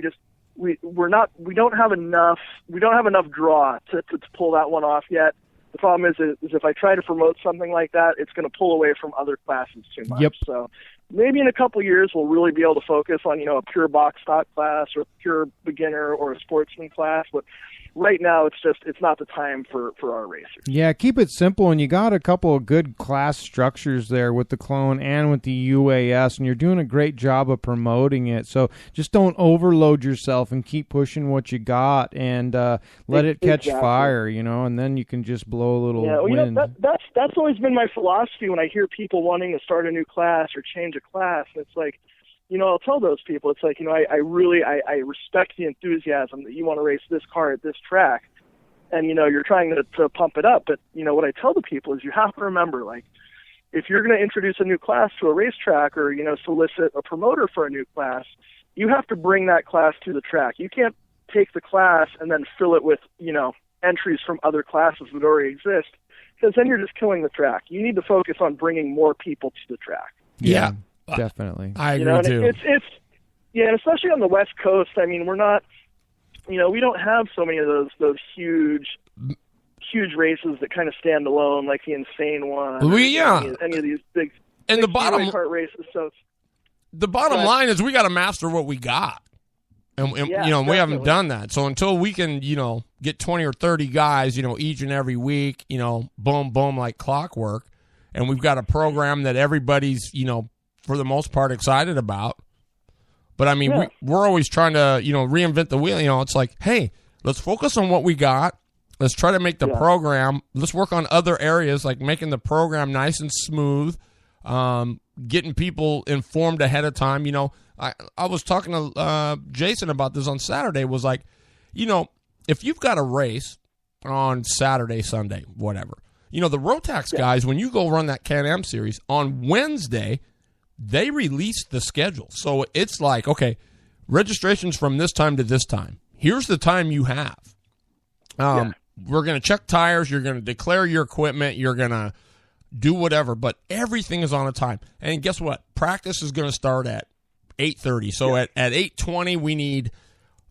we don't have enough draw to pull that one off yet. The problem is if I try to promote something like that, it's going to pull away from other classes too much. Yep. So maybe in a couple of years we'll really be able to focus on, a pure box stock class or pure beginner or a sportsman class. But right now it's not the time for our racers. Yeah, keep it simple, and you got a couple of good class structures there with the Clone and with the UAS, and you're doing a great job of promoting it. So just don't overload yourself and keep pushing what you got, and let it catch fire, and then you can just blow a little wind. That's always been my philosophy when I hear people wanting to start a new class or change a class. It's like, I'll tell those people, it's like, I respect the enthusiasm that you want to race this car at this track, and, you're trying to pump it up. But, what I tell the people is you have to remember, like, if you're going to introduce a new class to a racetrack or, solicit a promoter for a new class, you have to bring that class to the track. You can't take the class and then fill it with, entries from other classes that already exist, because then you're just killing the track. You need to focus on bringing more people to the track. Yeah. Definitely. I agree too. It's and especially on the West Coast, I mean, we're not, we don't have so many of those huge races that kind of stand alone, like the Insane One. Any of these big, and the bottom kart races. So the bottom line is we got to master what we got. And we haven't done that. So until we can, get 20 or 30 guys, each and every week, boom, boom, like clockwork, and we've got a program that everybody's, for the most part, excited about. But, I mean, we're always trying to, reinvent the wheel. It's like, hey, let's focus on what we got. Let's try to make the program. Let's work on other areas, like making the program nice and smooth, getting people informed ahead of time. I was talking to Jason about this on Saturday, was like, if you've got a race on Saturday, Sunday, whatever, the Rotax guys, when you go run that Can-Am series, on Wednesday, they release the schedule. So it's like, okay, registration's from this time to this time. Here's the time you have. We're going to check tires. You're going to declare your equipment. You're going to do whatever, but everything is on a time. And guess what? Practice is going to start at 8:30. So at 8:20, we need,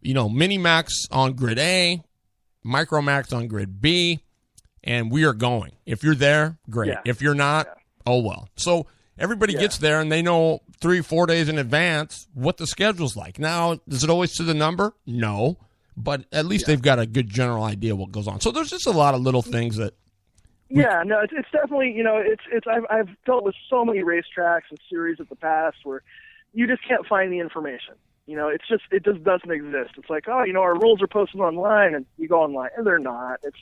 mini max on grid A, micro max on grid B, and we are going. If you're there, great. If you're not, oh well. So everybody gets there, and they know 3-4 days in advance what the schedule's like. Now, is it always to the number? No, but at least they've got a good general idea what goes on. So there's just a lot of little things that. It's definitely, I've dealt with so many racetracks and series in the past where you just can't find the information. It just doesn't exist. It's like, our rules are posted online, and you go online, and they're not. It's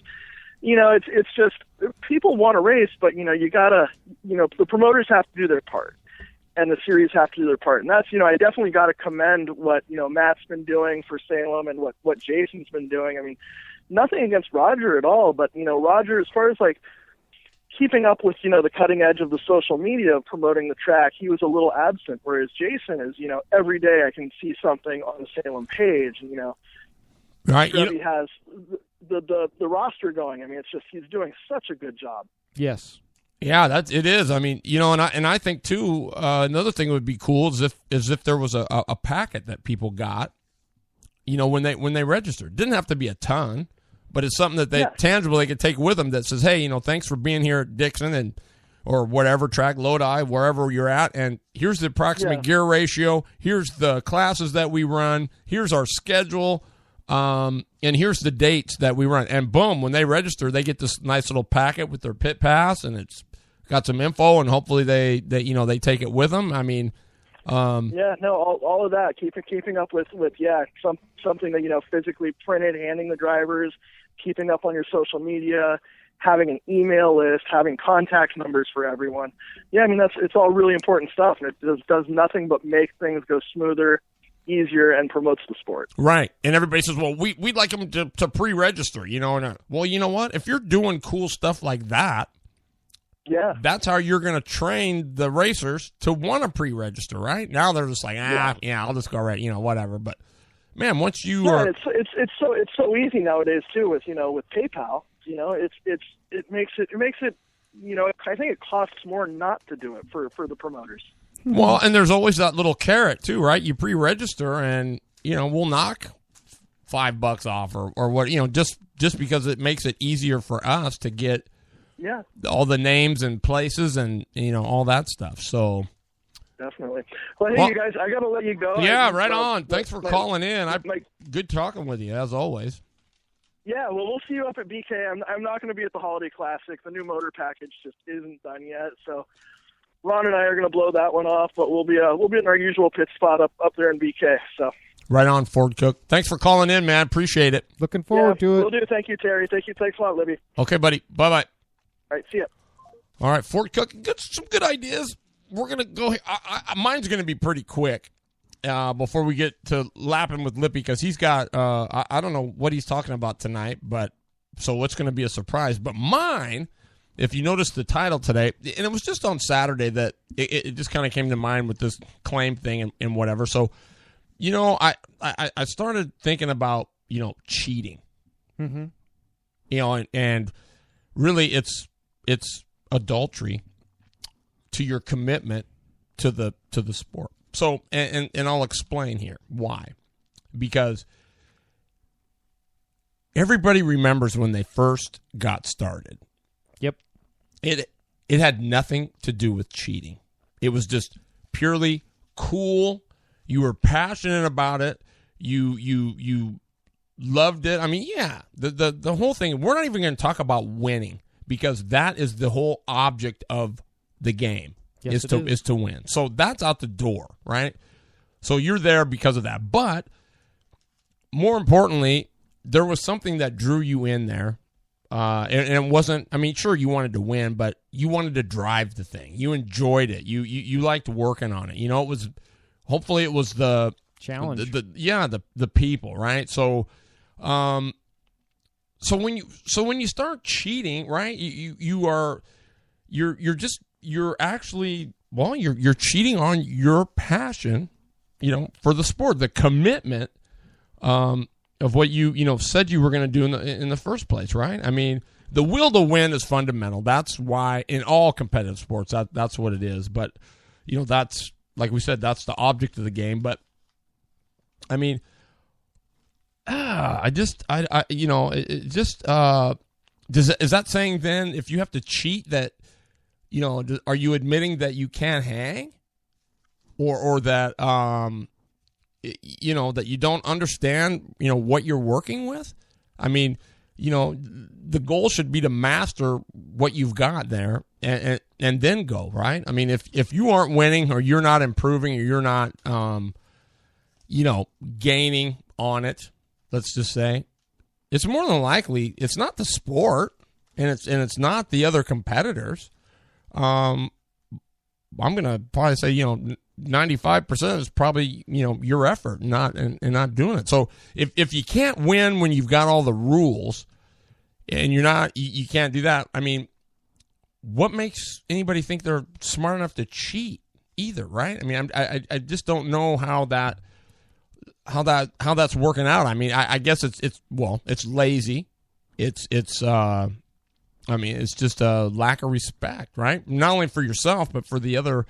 just people want to race, but you gotta, the promoters have to do their part, and the series have to do their part, and that's, I definitely got to commend what Matt's been doing for Salem and what Jason's been doing. I mean, nothing against Roger at all, but Roger, as far as like keeping up with the cutting edge of the social media of promoting the track, he was a little absent, whereas Jason is every day I can see something on the Salem page, and right, he has the roster going. I mean, it's just he's doing such a good job. Yes. Yeah, it is. I mean, and I think too. Another thing that would be cool is if there was a packet that people got, when they registered. Didn't have to be a ton, but it's something that they tangible they could take with them that says, hey, thanks for being here at Dixon or whatever track, Lodi, wherever you're at, and here's the approximate gear ratio. Here's the classes that we run. Here's our schedule. And here's the dates that we run. And boom, when they register, they get this nice little packet with their pit pass, and it's got some info, and hopefully they take it with them. I mean, all of that, keeping up with something that physically printed, handing the drivers, keeping up on your social media, having an email list, having contact numbers for everyone. Yeah, I mean it's all really important stuff, and it does nothing but make things go smoother, easier, and promotes the sport. Right. And everybody says, well, we'd like them to pre-register, well, you know what? If you're doing cool stuff like that, that's how you're going to train the racers to want to pre-register, right? Now they're just like, I'll just go right, whatever. But man, once you are, it's so easy nowadays too with PayPal. It makes it. I think it costs more not to do it for the promoters. Well, and there's always that little carrot too, right? You pre-register, and we'll knock $5 off or what, just because it makes it easier for us to get all the names and places and, all that stuff. So definitely. Well, hey, you guys, I got to let you go. Yeah, right on. Thanks for calling in. Good talking with you, as always. Yeah, well, we'll see you up at BK. I'm not going to be at the Holiday Classic. The new motor package just isn't done yet, so Ron and I are going to blow that one off, but we'll be in our usual pit spot up there in BK. So right on, Ford Cook. Thanks for calling in, man. Appreciate it. Looking forward to it. Will do. Thank you, Terry. Thanks a lot, Libby. Okay, buddy. Bye-bye. All right, see ya. All right, Ford Cook, got some good ideas. We're going to go. Mine's going to be pretty quick before we get to lapping with Lippy, because he's got, I don't know what he's talking about tonight, but so it's going to be a surprise. But mine, if you notice the title today, and it was just on Saturday that it just kind of came to mind with this claim thing and whatever. So, I started thinking about, cheating. Mm-hmm. And really it's adultery to your commitment to the sport. So, and I'll explain here why. Because everybody remembers when they first got started. Yep. It had nothing to do with cheating. It was just purely cool. You were passionate about it. You loved it. I mean, yeah, the whole thing. We're not even going to talk about winning, because that is the whole object of the game. Yes, is to win. So that's out the door, right? So you're there because of that. But more importantly, there was something that drew you in there. And it wasn't, I mean, sure, you wanted to win, but you wanted to drive the thing. You enjoyed it. You liked working on it. It was, hopefully it was the challenge. The people, right? So when you start cheating, right, you're actually, well, you're cheating on your passion, for the sport, the commitment of what you said you were going to do in the first place, right? I mean, the will to win is fundamental. That's why in all competitive sports, that's what it is. But that's, like we said, that's the object of the game. But I mean, is that saying then if you have to cheat that, are you admitting that you can't hang, or that that you don't understand what you're working with? I mean, the goal should be to master what you've got there and then go, right? I mean, if you aren't winning, or you're not improving, or you're not gaining on it, let's just say, it's more than likely it's not the sport, and it's not the other competitors. I'm gonna probably say 95% is probably your effort not doing it. So if you can't win when you've got all the rules, and you can't do that, I mean, what makes anybody think they're smart enough to cheat either, right? I mean, I just don't know how that's working out. I mean, I guess it's lazy. It's just a lack of respect, right? Not only for yourself, but for the other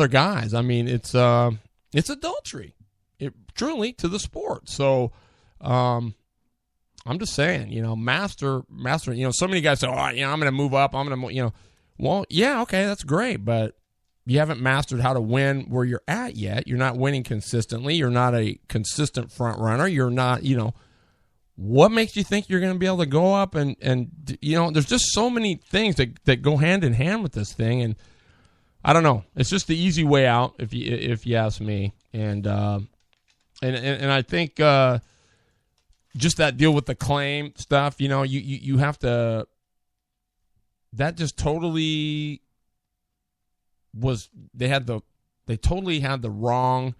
guys. I mean, it's adultery, truly, to the sport. So, I'm just saying, master. So many guys say, "Oh, I'm going to move up. I'm going to, Well, yeah, okay, that's great, but you haven't mastered how to win where you're at yet. You're not winning consistently. You're not a consistent front runner. You're not, What makes you think you're going to be able to go up and there's just so many things that go hand in hand with this thing, and I don't know. It's just the easy way out, if you ask me, and I think just that deal with the claim stuff, you have to. That just totally was. They totally had the wrong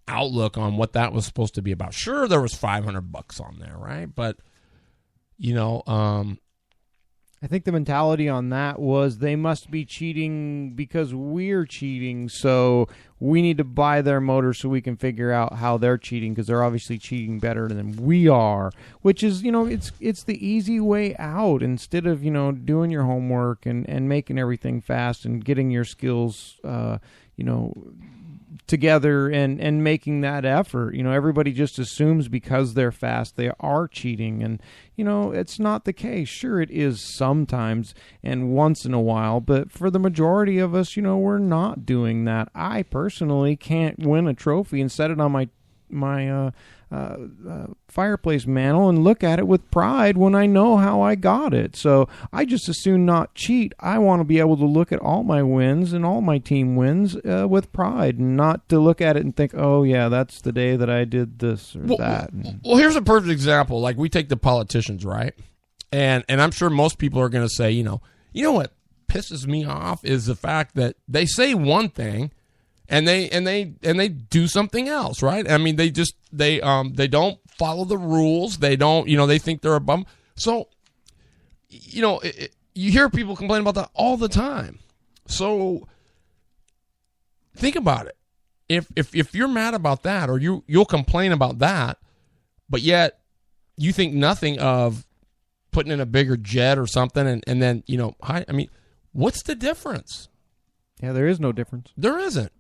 outlook on what that was supposed to be about. Sure, there was $500 on there, right? But I think the mentality on that was they must be cheating because we're cheating, so we need to buy their motor so we can figure out how they're cheating, because they're obviously cheating better than we are, which is, it's the easy way out instead of, doing your homework and making everything fast and getting your skills, together and making that effort. Everybody just assumes because they're fast they are cheating, and it's not the case. Sure, it is sometimes and once in a while, but for the majority of us, we're not doing that. I personally can't win a trophy and set it on my fireplace mantle and look at it with pride when I know how I got it. So I just as soon not cheat. I want to be able to look at all my wins and all my team wins with pride, and not to look at it and think, oh yeah, that's the day that I did this or that. Well, here's a perfect example. Like, we take the politicians, right? And I'm sure most people are going to say, you know what pisses me off is the fact that they say one thing and they do something else, right? I mean, they don't follow the rules. They don't, they think they're a bum. So, you hear people complain about that all the time. So think about it. If you're mad about that, or you'll complain about that, but yet you think nothing of putting in a bigger jet or something, and then, what's the difference? Yeah, there is no difference. There isn't.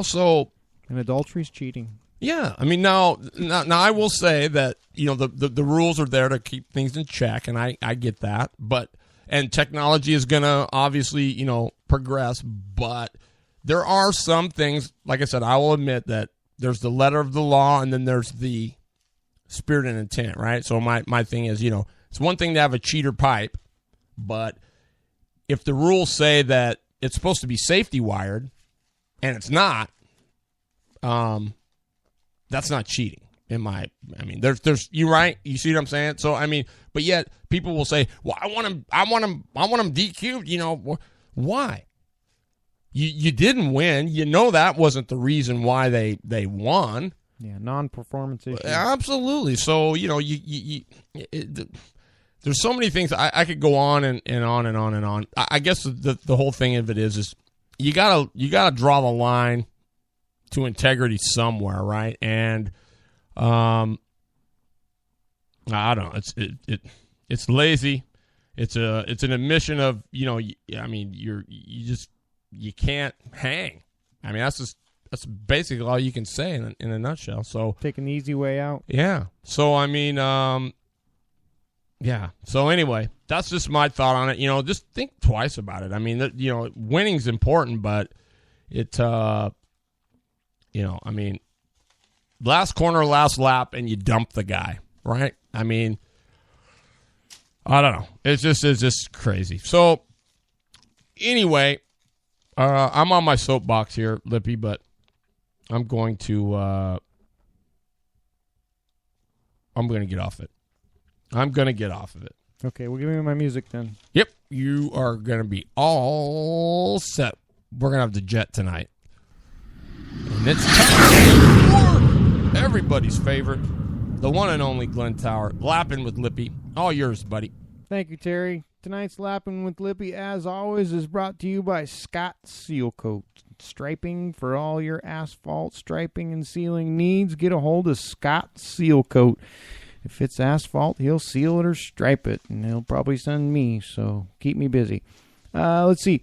So... And adultery is cheating. Yeah. I mean, now I will say that, the rules are there to keep things in check, and I get that. And technology is going to obviously, progress, but there are some things, like I said, I will admit that there's the letter of the law, and then there's the spirit and intent, right? So my thing is, it's one thing to have a cheater pipe, but if the rules say that it's supposed to be safety wired, and it's not, that's not cheating. There's you're right. You see what I'm saying? So but yet people will say, well, I want him DQ'd. Why? You didn't win. That wasn't the reason why they won. Yeah, non-performance issue. Absolutely. So there's so many things. I could go on and on and on and on. I guess the whole thing of it is you gotta draw the line to integrity somewhere, right? And I don't know. It's lazy. It's an admission of you can't hang. That's basically all you can say in a nutshell. So take an easy way out. Yeah. So yeah. So anyway, that's just my thought on it. Just think twice about it. Winning's important, but last corner, last lap, and you dump the guy, right? I don't know. It's just crazy. So anyway, I'm on my soapbox here, Lippy, but I'm going to get off it. I'm going to get off of it. Okay, well, give me my music then. Yep, you are going to be all set. We're going to have the jet tonight. And it's time for everybody's favorite, the one and only Glenn Tower, Lappin' with Lippy. All yours, buddy. Thank you, Terry. Tonight's Lappin' with Lippy, as always, is brought to you by Scotts Sealcoat. Striping for all your asphalt striping and sealing needs. Get a hold of Scotts Sealcoat. If it's asphalt, he'll seal it or stripe it, and he'll probably send me, so keep me busy. Let's see.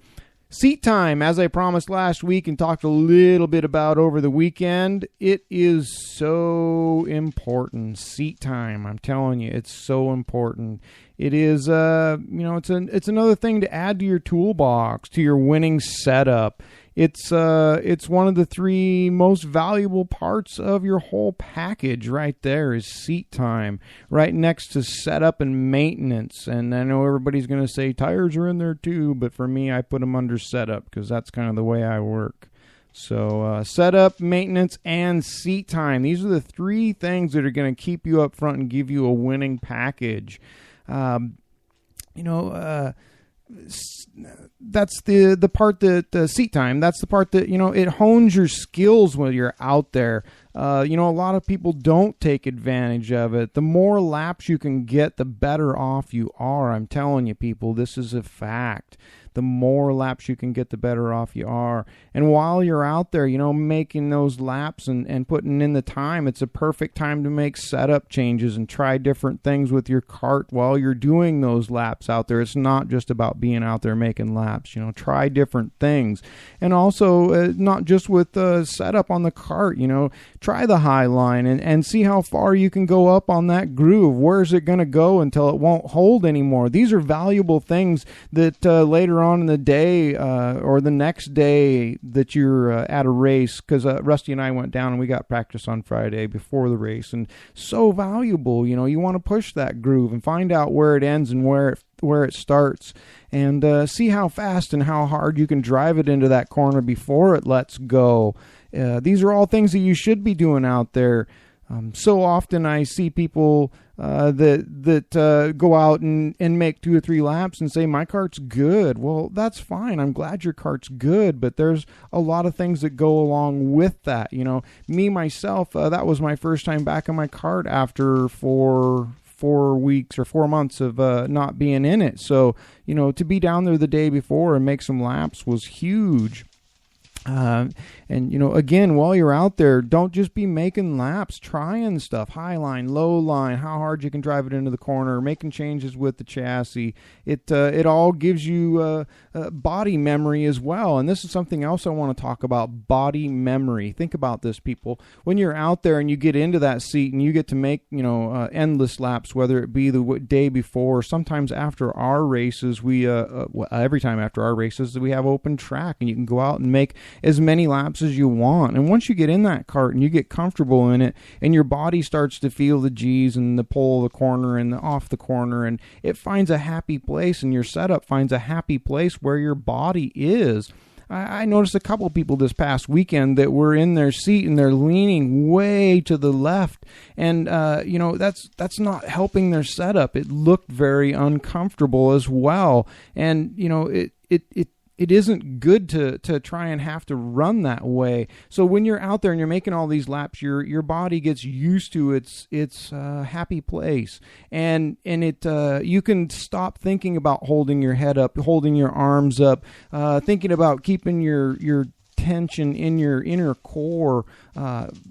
Seat time, as I promised last week and talked a little bit about over the weekend, it is so important. Seat time, I'm telling you, it's so important. It is, it's another thing to add to your toolbox, to your winning setup. It's one of the three most valuable parts of your whole package right there is seat time, right next to setup and maintenance. And I know everybody's going to say tires are in there too, but for me, I put them under setup because that's kind of the way I work. So setup, maintenance, and seat time. These are the three things that are going to keep you up front and give you a winning package. That's the part that the seat time, that's the part that, it hones your skills when you're out there. A lot of people don't take advantage of it. The more laps you can get, the better off you are. I'm telling you, people, this is a fact. the more laps you can get, the better off you are. And while you're out there, making those laps and putting in the time, it's a perfect time to make setup changes and try different things with your cart while you're doing those laps out there. It's not just about being out there making laps. Try different things. And also, not just with setup on the cart, try the high line and see how far you can go up on that groove. Where's it going to go until it won't hold anymore? These are valuable things that later on in the day or the next day that you're at a race, because Rusty and I went down and we got practice on Friday before the race, and so valuable. You want to push that groove and find out where it ends and where it starts, and see how fast and how hard you can drive it into that corner before it lets go. These are all things that you should be doing out there. So often I see people that go out and make 2 or 3 laps and say, my cart's good. Well, that's fine. I'm glad your cart's good, but there's a lot of things that go along with that. Me, myself, that was my first time back in my cart after 4 weeks or 4 months of not being in it. So, to be down there the day before and make some laps was huge. And, again, while you're out there, don't just be making laps, trying stuff, high line, low line, how hard you can drive it into the corner, making changes with the chassis. It all gives you body memory as well. And this is something else I want to talk about, body memory. Think about this, people. When you're out there and you get into that seat and you get to make, endless laps, whether it be the day before, sometimes after our races, every time after our races, we have open track and you can go out and make as many laps as you want. And once you get in that cart and you get comfortable in it and your body starts to feel the G's and the pull of the corner and the off the corner, and it finds a happy place and your setup finds a happy place where your body is. I noticed a couple of people this past weekend that were in their seat and they're leaning way to the left, and that's not helping their setup. It looked very uncomfortable as well, and it isn't good to try and have to run that way. So when you're out there and you're making all these laps, your body gets used to its happy place, and you can stop thinking about holding your head up, holding your arms up, thinking about keeping your tension in your inner core.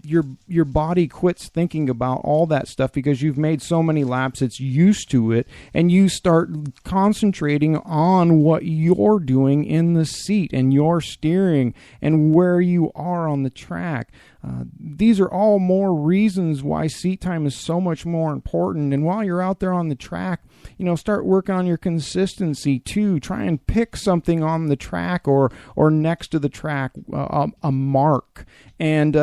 Your body quits thinking about all that stuff because you've made so many laps, it's used to it, and you start concentrating on what you're doing in the seat and your steering and where you are on the track. These are all more reasons why seat time is so much more important. And while you're out there on the track, start working on your consistency too. Try and pick something on the track or next to the track, a mark, and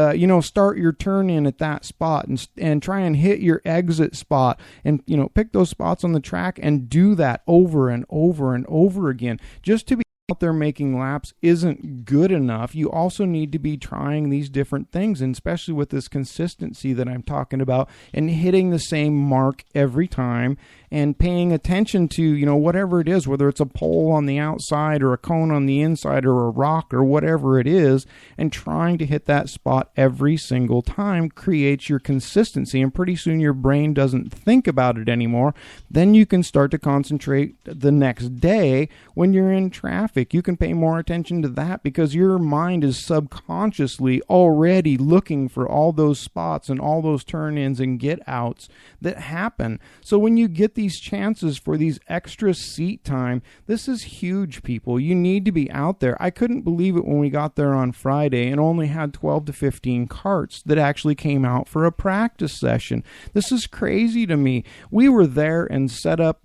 start your turn in at that spot and try and hit your exit spot, and pick those spots on the track and do that over and over and over again. Just to be out there making laps isn't good enough. You also need to be trying these different things, and especially with this consistency that I'm talking about, and hitting the same mark every time and paying attention to, whatever it is, whether it's a pole on the outside or a cone on the inside or a rock or whatever it is, and trying to hit that spot every single time creates your consistency, and pretty soon your brain doesn't think about it anymore. Then you can start to concentrate the next day when you're in traffic. You can pay more attention to that because your mind is subconsciously already looking for all those spots and all those turn-ins and get-outs that happen. So when you get these chances for these extra seat time, this is huge, people. You need to be out there. I couldn't believe it when we got there on Friday and only had 12 to 15 carts that actually came out for a practice session. This is crazy to me. We were there and set up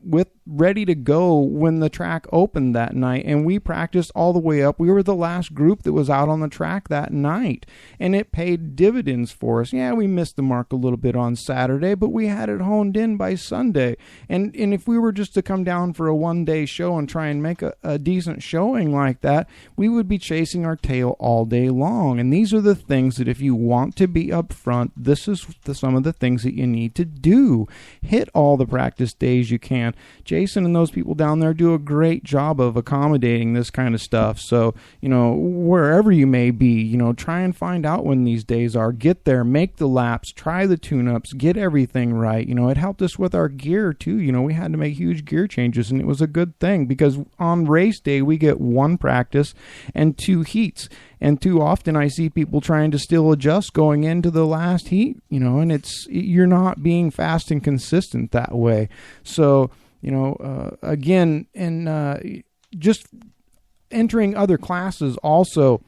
ready to go when the track opened that night, and we practiced all the way up. We were the last group that was out on the track that night, and it paid dividends for us. Yeah, we missed the mark a little bit on Saturday, but we had it honed in by Sunday. And if we were just to come down for a one-day show and try and make a decent showing like that, we would be chasing our tail all day long. And these are the things that if you want to be up front, this is some of the things that you need to do. Hit all the practice days you can. Jason and those people down there do a great job of accommodating this kind of stuff. So, wherever you may be, try and find out when these days are. Get there, make the laps, try the tune-ups, get everything right. It helped us with our gear, too. We had to make huge gear changes, and it was a good thing because on race day, we get 1 practice and 2 heats. And too often I see people trying to still adjust going into the last heat, and you're not being fast and consistent that way. So, again, and just entering other classes also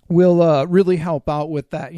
will really help out with that.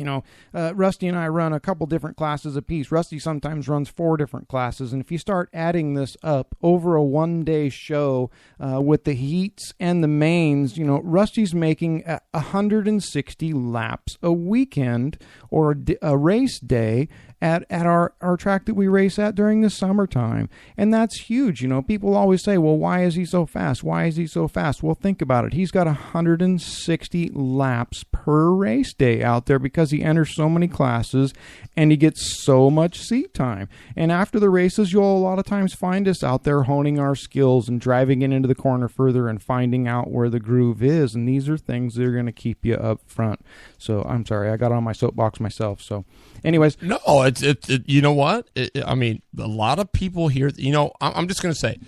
Rusty and I run a couple different classes apiece. Rusty sometimes runs 4 different classes, and if you start adding this up over a 1-day show with the heats and the mains, Rusty's making 160 laps a weekend or a race day at our track that we race at during the summertime. And that's huge. People always say, well, why is he so fast? Why is he so fast? Well, think about it. He's got 160 laps per race day out there because he enters so many classes and he gets so much seat time. And after the races, you'll a lot of times find us out there honing our skills and driving it into the corner further and finding out where the groove is. And these are things that are going to keep you up front. So I'm sorry, I got on my soapbox myself. So anyways. No, it's you know what? I mean, a lot of people here, I'm just going to say,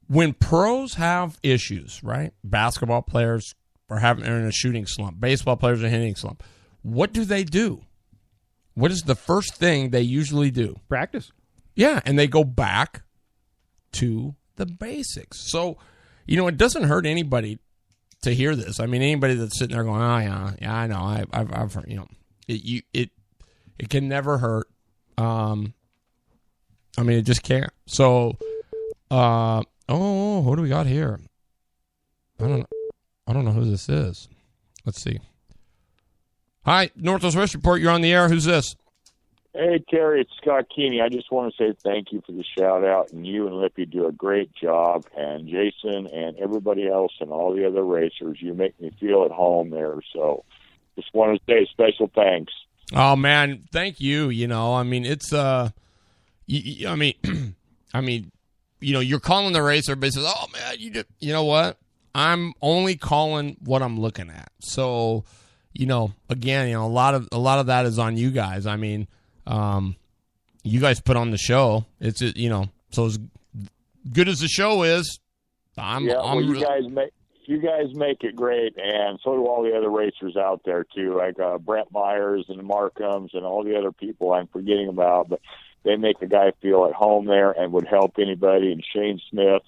when pros have issues, right? Basketball players are in a shooting slump. Baseball players are hitting slump. What do? What is the first thing they usually do? Practice. Yeah, and they go back to the basics. So, it doesn't hurt anybody to hear this. I mean, anybody that's sitting there going, oh, yeah, I know. I've heard, it can never hurt. It just can't. So, who do we got here? I don't know who this is. Let's see. Hi, Northwest Race Report. You're on the air. Who's this? Hey, Terry, it's Scott Keeney. I just want to say thank you for the shout-out, and you and Lippy do a great job, and Jason and everybody else and all the other racers, you make me feel at home there, so just want to say special thanks. Oh, man, thank you. It's, you're calling the race, everybody says, oh, man, you know what? I'm only calling what I'm looking at. So, again, a lot of that is on you guys. I mean, you guys put on the show. It's, so as good as the show is, you guys make it great, and so do all the other racers out there too, like Brent Myers and the Markhams and all the other people I'm forgetting about, but they make the guy feel at home there and would help anybody, and Shane Smith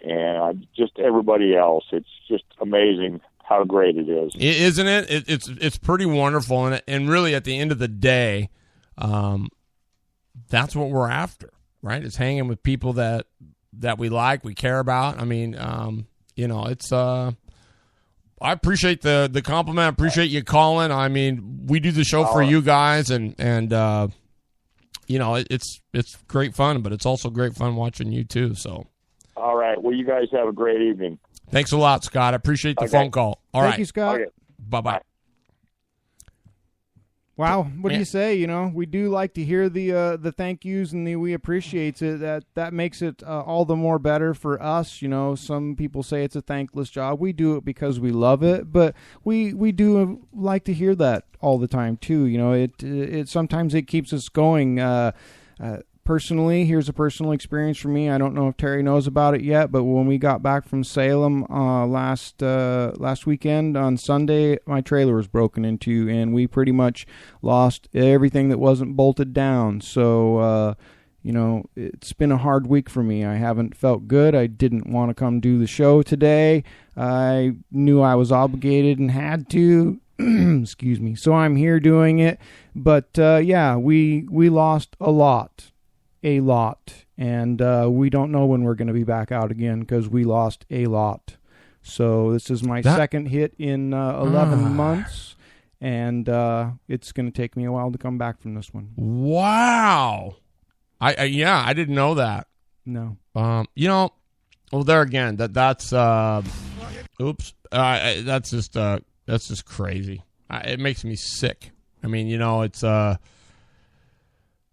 and just everybody else. It's just amazing how great it is. Isn't it? It's pretty wonderful, and really at the end of the day, that's what we're after, right? It's hanging with people that we like, we care about. I mean, it's I appreciate the compliment. I appreciate you calling. I mean, we do the show for you guys, and it's great fun, but it's also great fun watching you too. So, all right. Well, you guys have a great evening. Thanks a lot, Scott. I appreciate the phone call. All right. Thank you, Scott. Okay. Bye-bye. Wow, what do you say? We do like to hear the thank yous, and we appreciate it. That makes it all the more better for us. Some people say it's a thankless job. We do it because we love it, but we do like to hear that all the time too. It sometimes it keeps us going. Personally, here's a personal experience for me. I don't know if Terry knows about it yet, but when we got back from Salem last weekend on Sunday, my trailer was broken into, and we pretty much lost everything that wasn't bolted down. So, it's been a hard week for me. I haven't felt good. I didn't want to come do the show today. I knew I was obligated and had to. Excuse me. So I'm here doing it. But, we lost a lot. And we don't know when we're going to be back out again because we lost a lot. So this is my second hit in 11 months, and it's going to take me a while to come back from this one. Wow. I didn't know that. No. Well, there again, that's oops. That's just crazy. It makes me sick. I mean, it's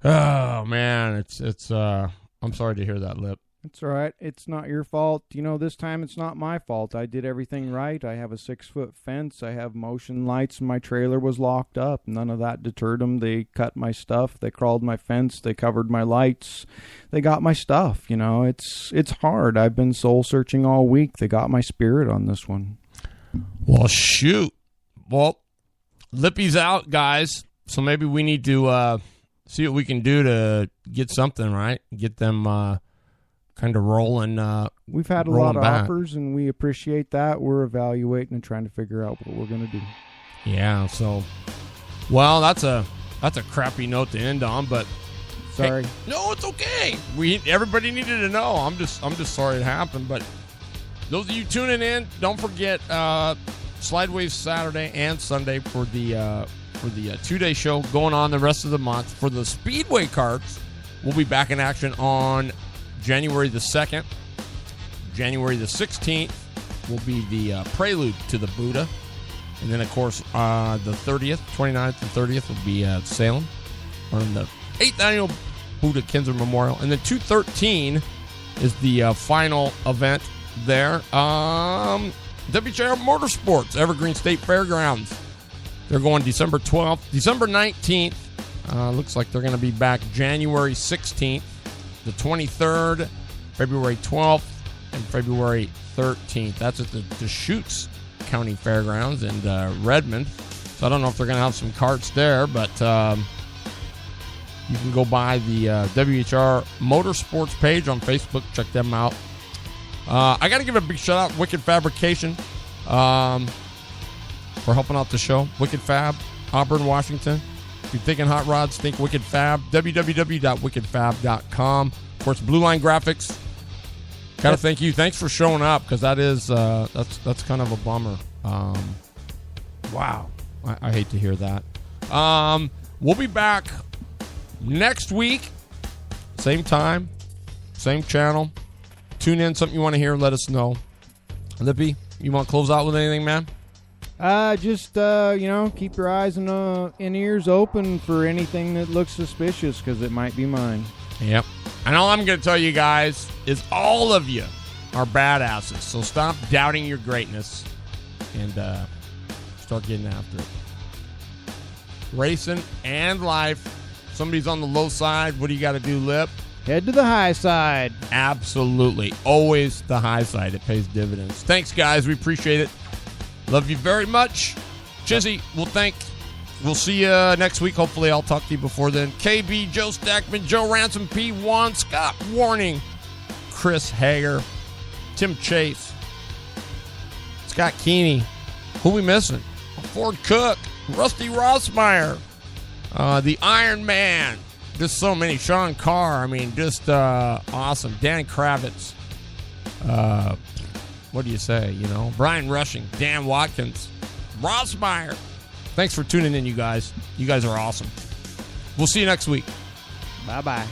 oh man, it's I'm sorry to hear that, Lip. It's all right. It's not your fault. This time it's not my fault. I did everything right. I have a 6-foot fence. I have motion lights. My trailer was locked up. None of that deterred them. They cut my stuff. They crawled my fence. They covered my lights. They got my stuff. It's hard. I've been soul searching all week. They got my spirit on this one. Well, shoot. Well, Lippy's out, guys. So maybe we need to see what we can do to get something, right? Get them kind of rolling. We've had a lot of offers, and we appreciate that. We're evaluating and trying to figure out what we're going to do. Yeah. So, well, that's a crappy note to end on, but sorry. Hey, no, it's okay. Everybody needed to know. I'm just sorry it happened. But those of you tuning in, don't forget Slideways Saturday and Sunday for the 2-day show going on the rest of the month. For the Speedway carts, we'll be back in action on January the 2nd. January the 16th will be the prelude to the Buddha. And then, of course, the 30th, 29th, and 30th will be at Salem on the 8th Annual Buddha Kinzer Memorial. And then 213 is the final event there. WHR Motorsports, Evergreen State Fairgrounds. They're going December 12th. December 19th, looks like they're going to be back January 16th. The 23rd, February 12th, and February 13th. That's at the Deschutes County Fairgrounds in Redmond. So I don't know if they're going to have some carts there, but you can go by the WHR Motorsports page on Facebook. Check them out. I got to give a big shout out Wicked Fabrication for helping out the show. Wicked Fab, Auburn, Washington. If you're thinking hot rods, think Wicked Fab. www.wickedfab.com. Of course, Blue Line Graphics. Gotta thank you. Thanks for showing up, because that is that's kind of a bummer. Wow, I hate to hear that. We'll be back next week, same time, same channel. Tune in. Something you want to hear, let us know. Lippy, you want to close out with anything, man? Just keep your eyes and ears open for anything that looks suspicious, because it might be mine. Yep. And all I'm going to tell you guys is all of you are badasses. So stop doubting your greatness and start getting after it. Racing and life. Somebody's on the low side. What do you got to do, Lip? Head to the high side. Absolutely. Always the high side. It pays dividends. Thanks, guys. We appreciate it. Love you very much. Chizzy, we'll see you next week. Hopefully I'll talk to you before then. KB, Joe Stackman, Joe Ransom, P1, Scott Warning, Chris Hager, Tim Chase, Scott Keeney. Who we missing? Ford Cook, Rusty Rossmeyer, the Iron Man. Just so many. Sean Carr. I mean, just awesome. Dan Kravitz. What do you say? Brian Rushing, Dan Watkins, Rossmeyer. Thanks for tuning in, you guys. You guys are awesome. We'll see you next week. Bye-bye.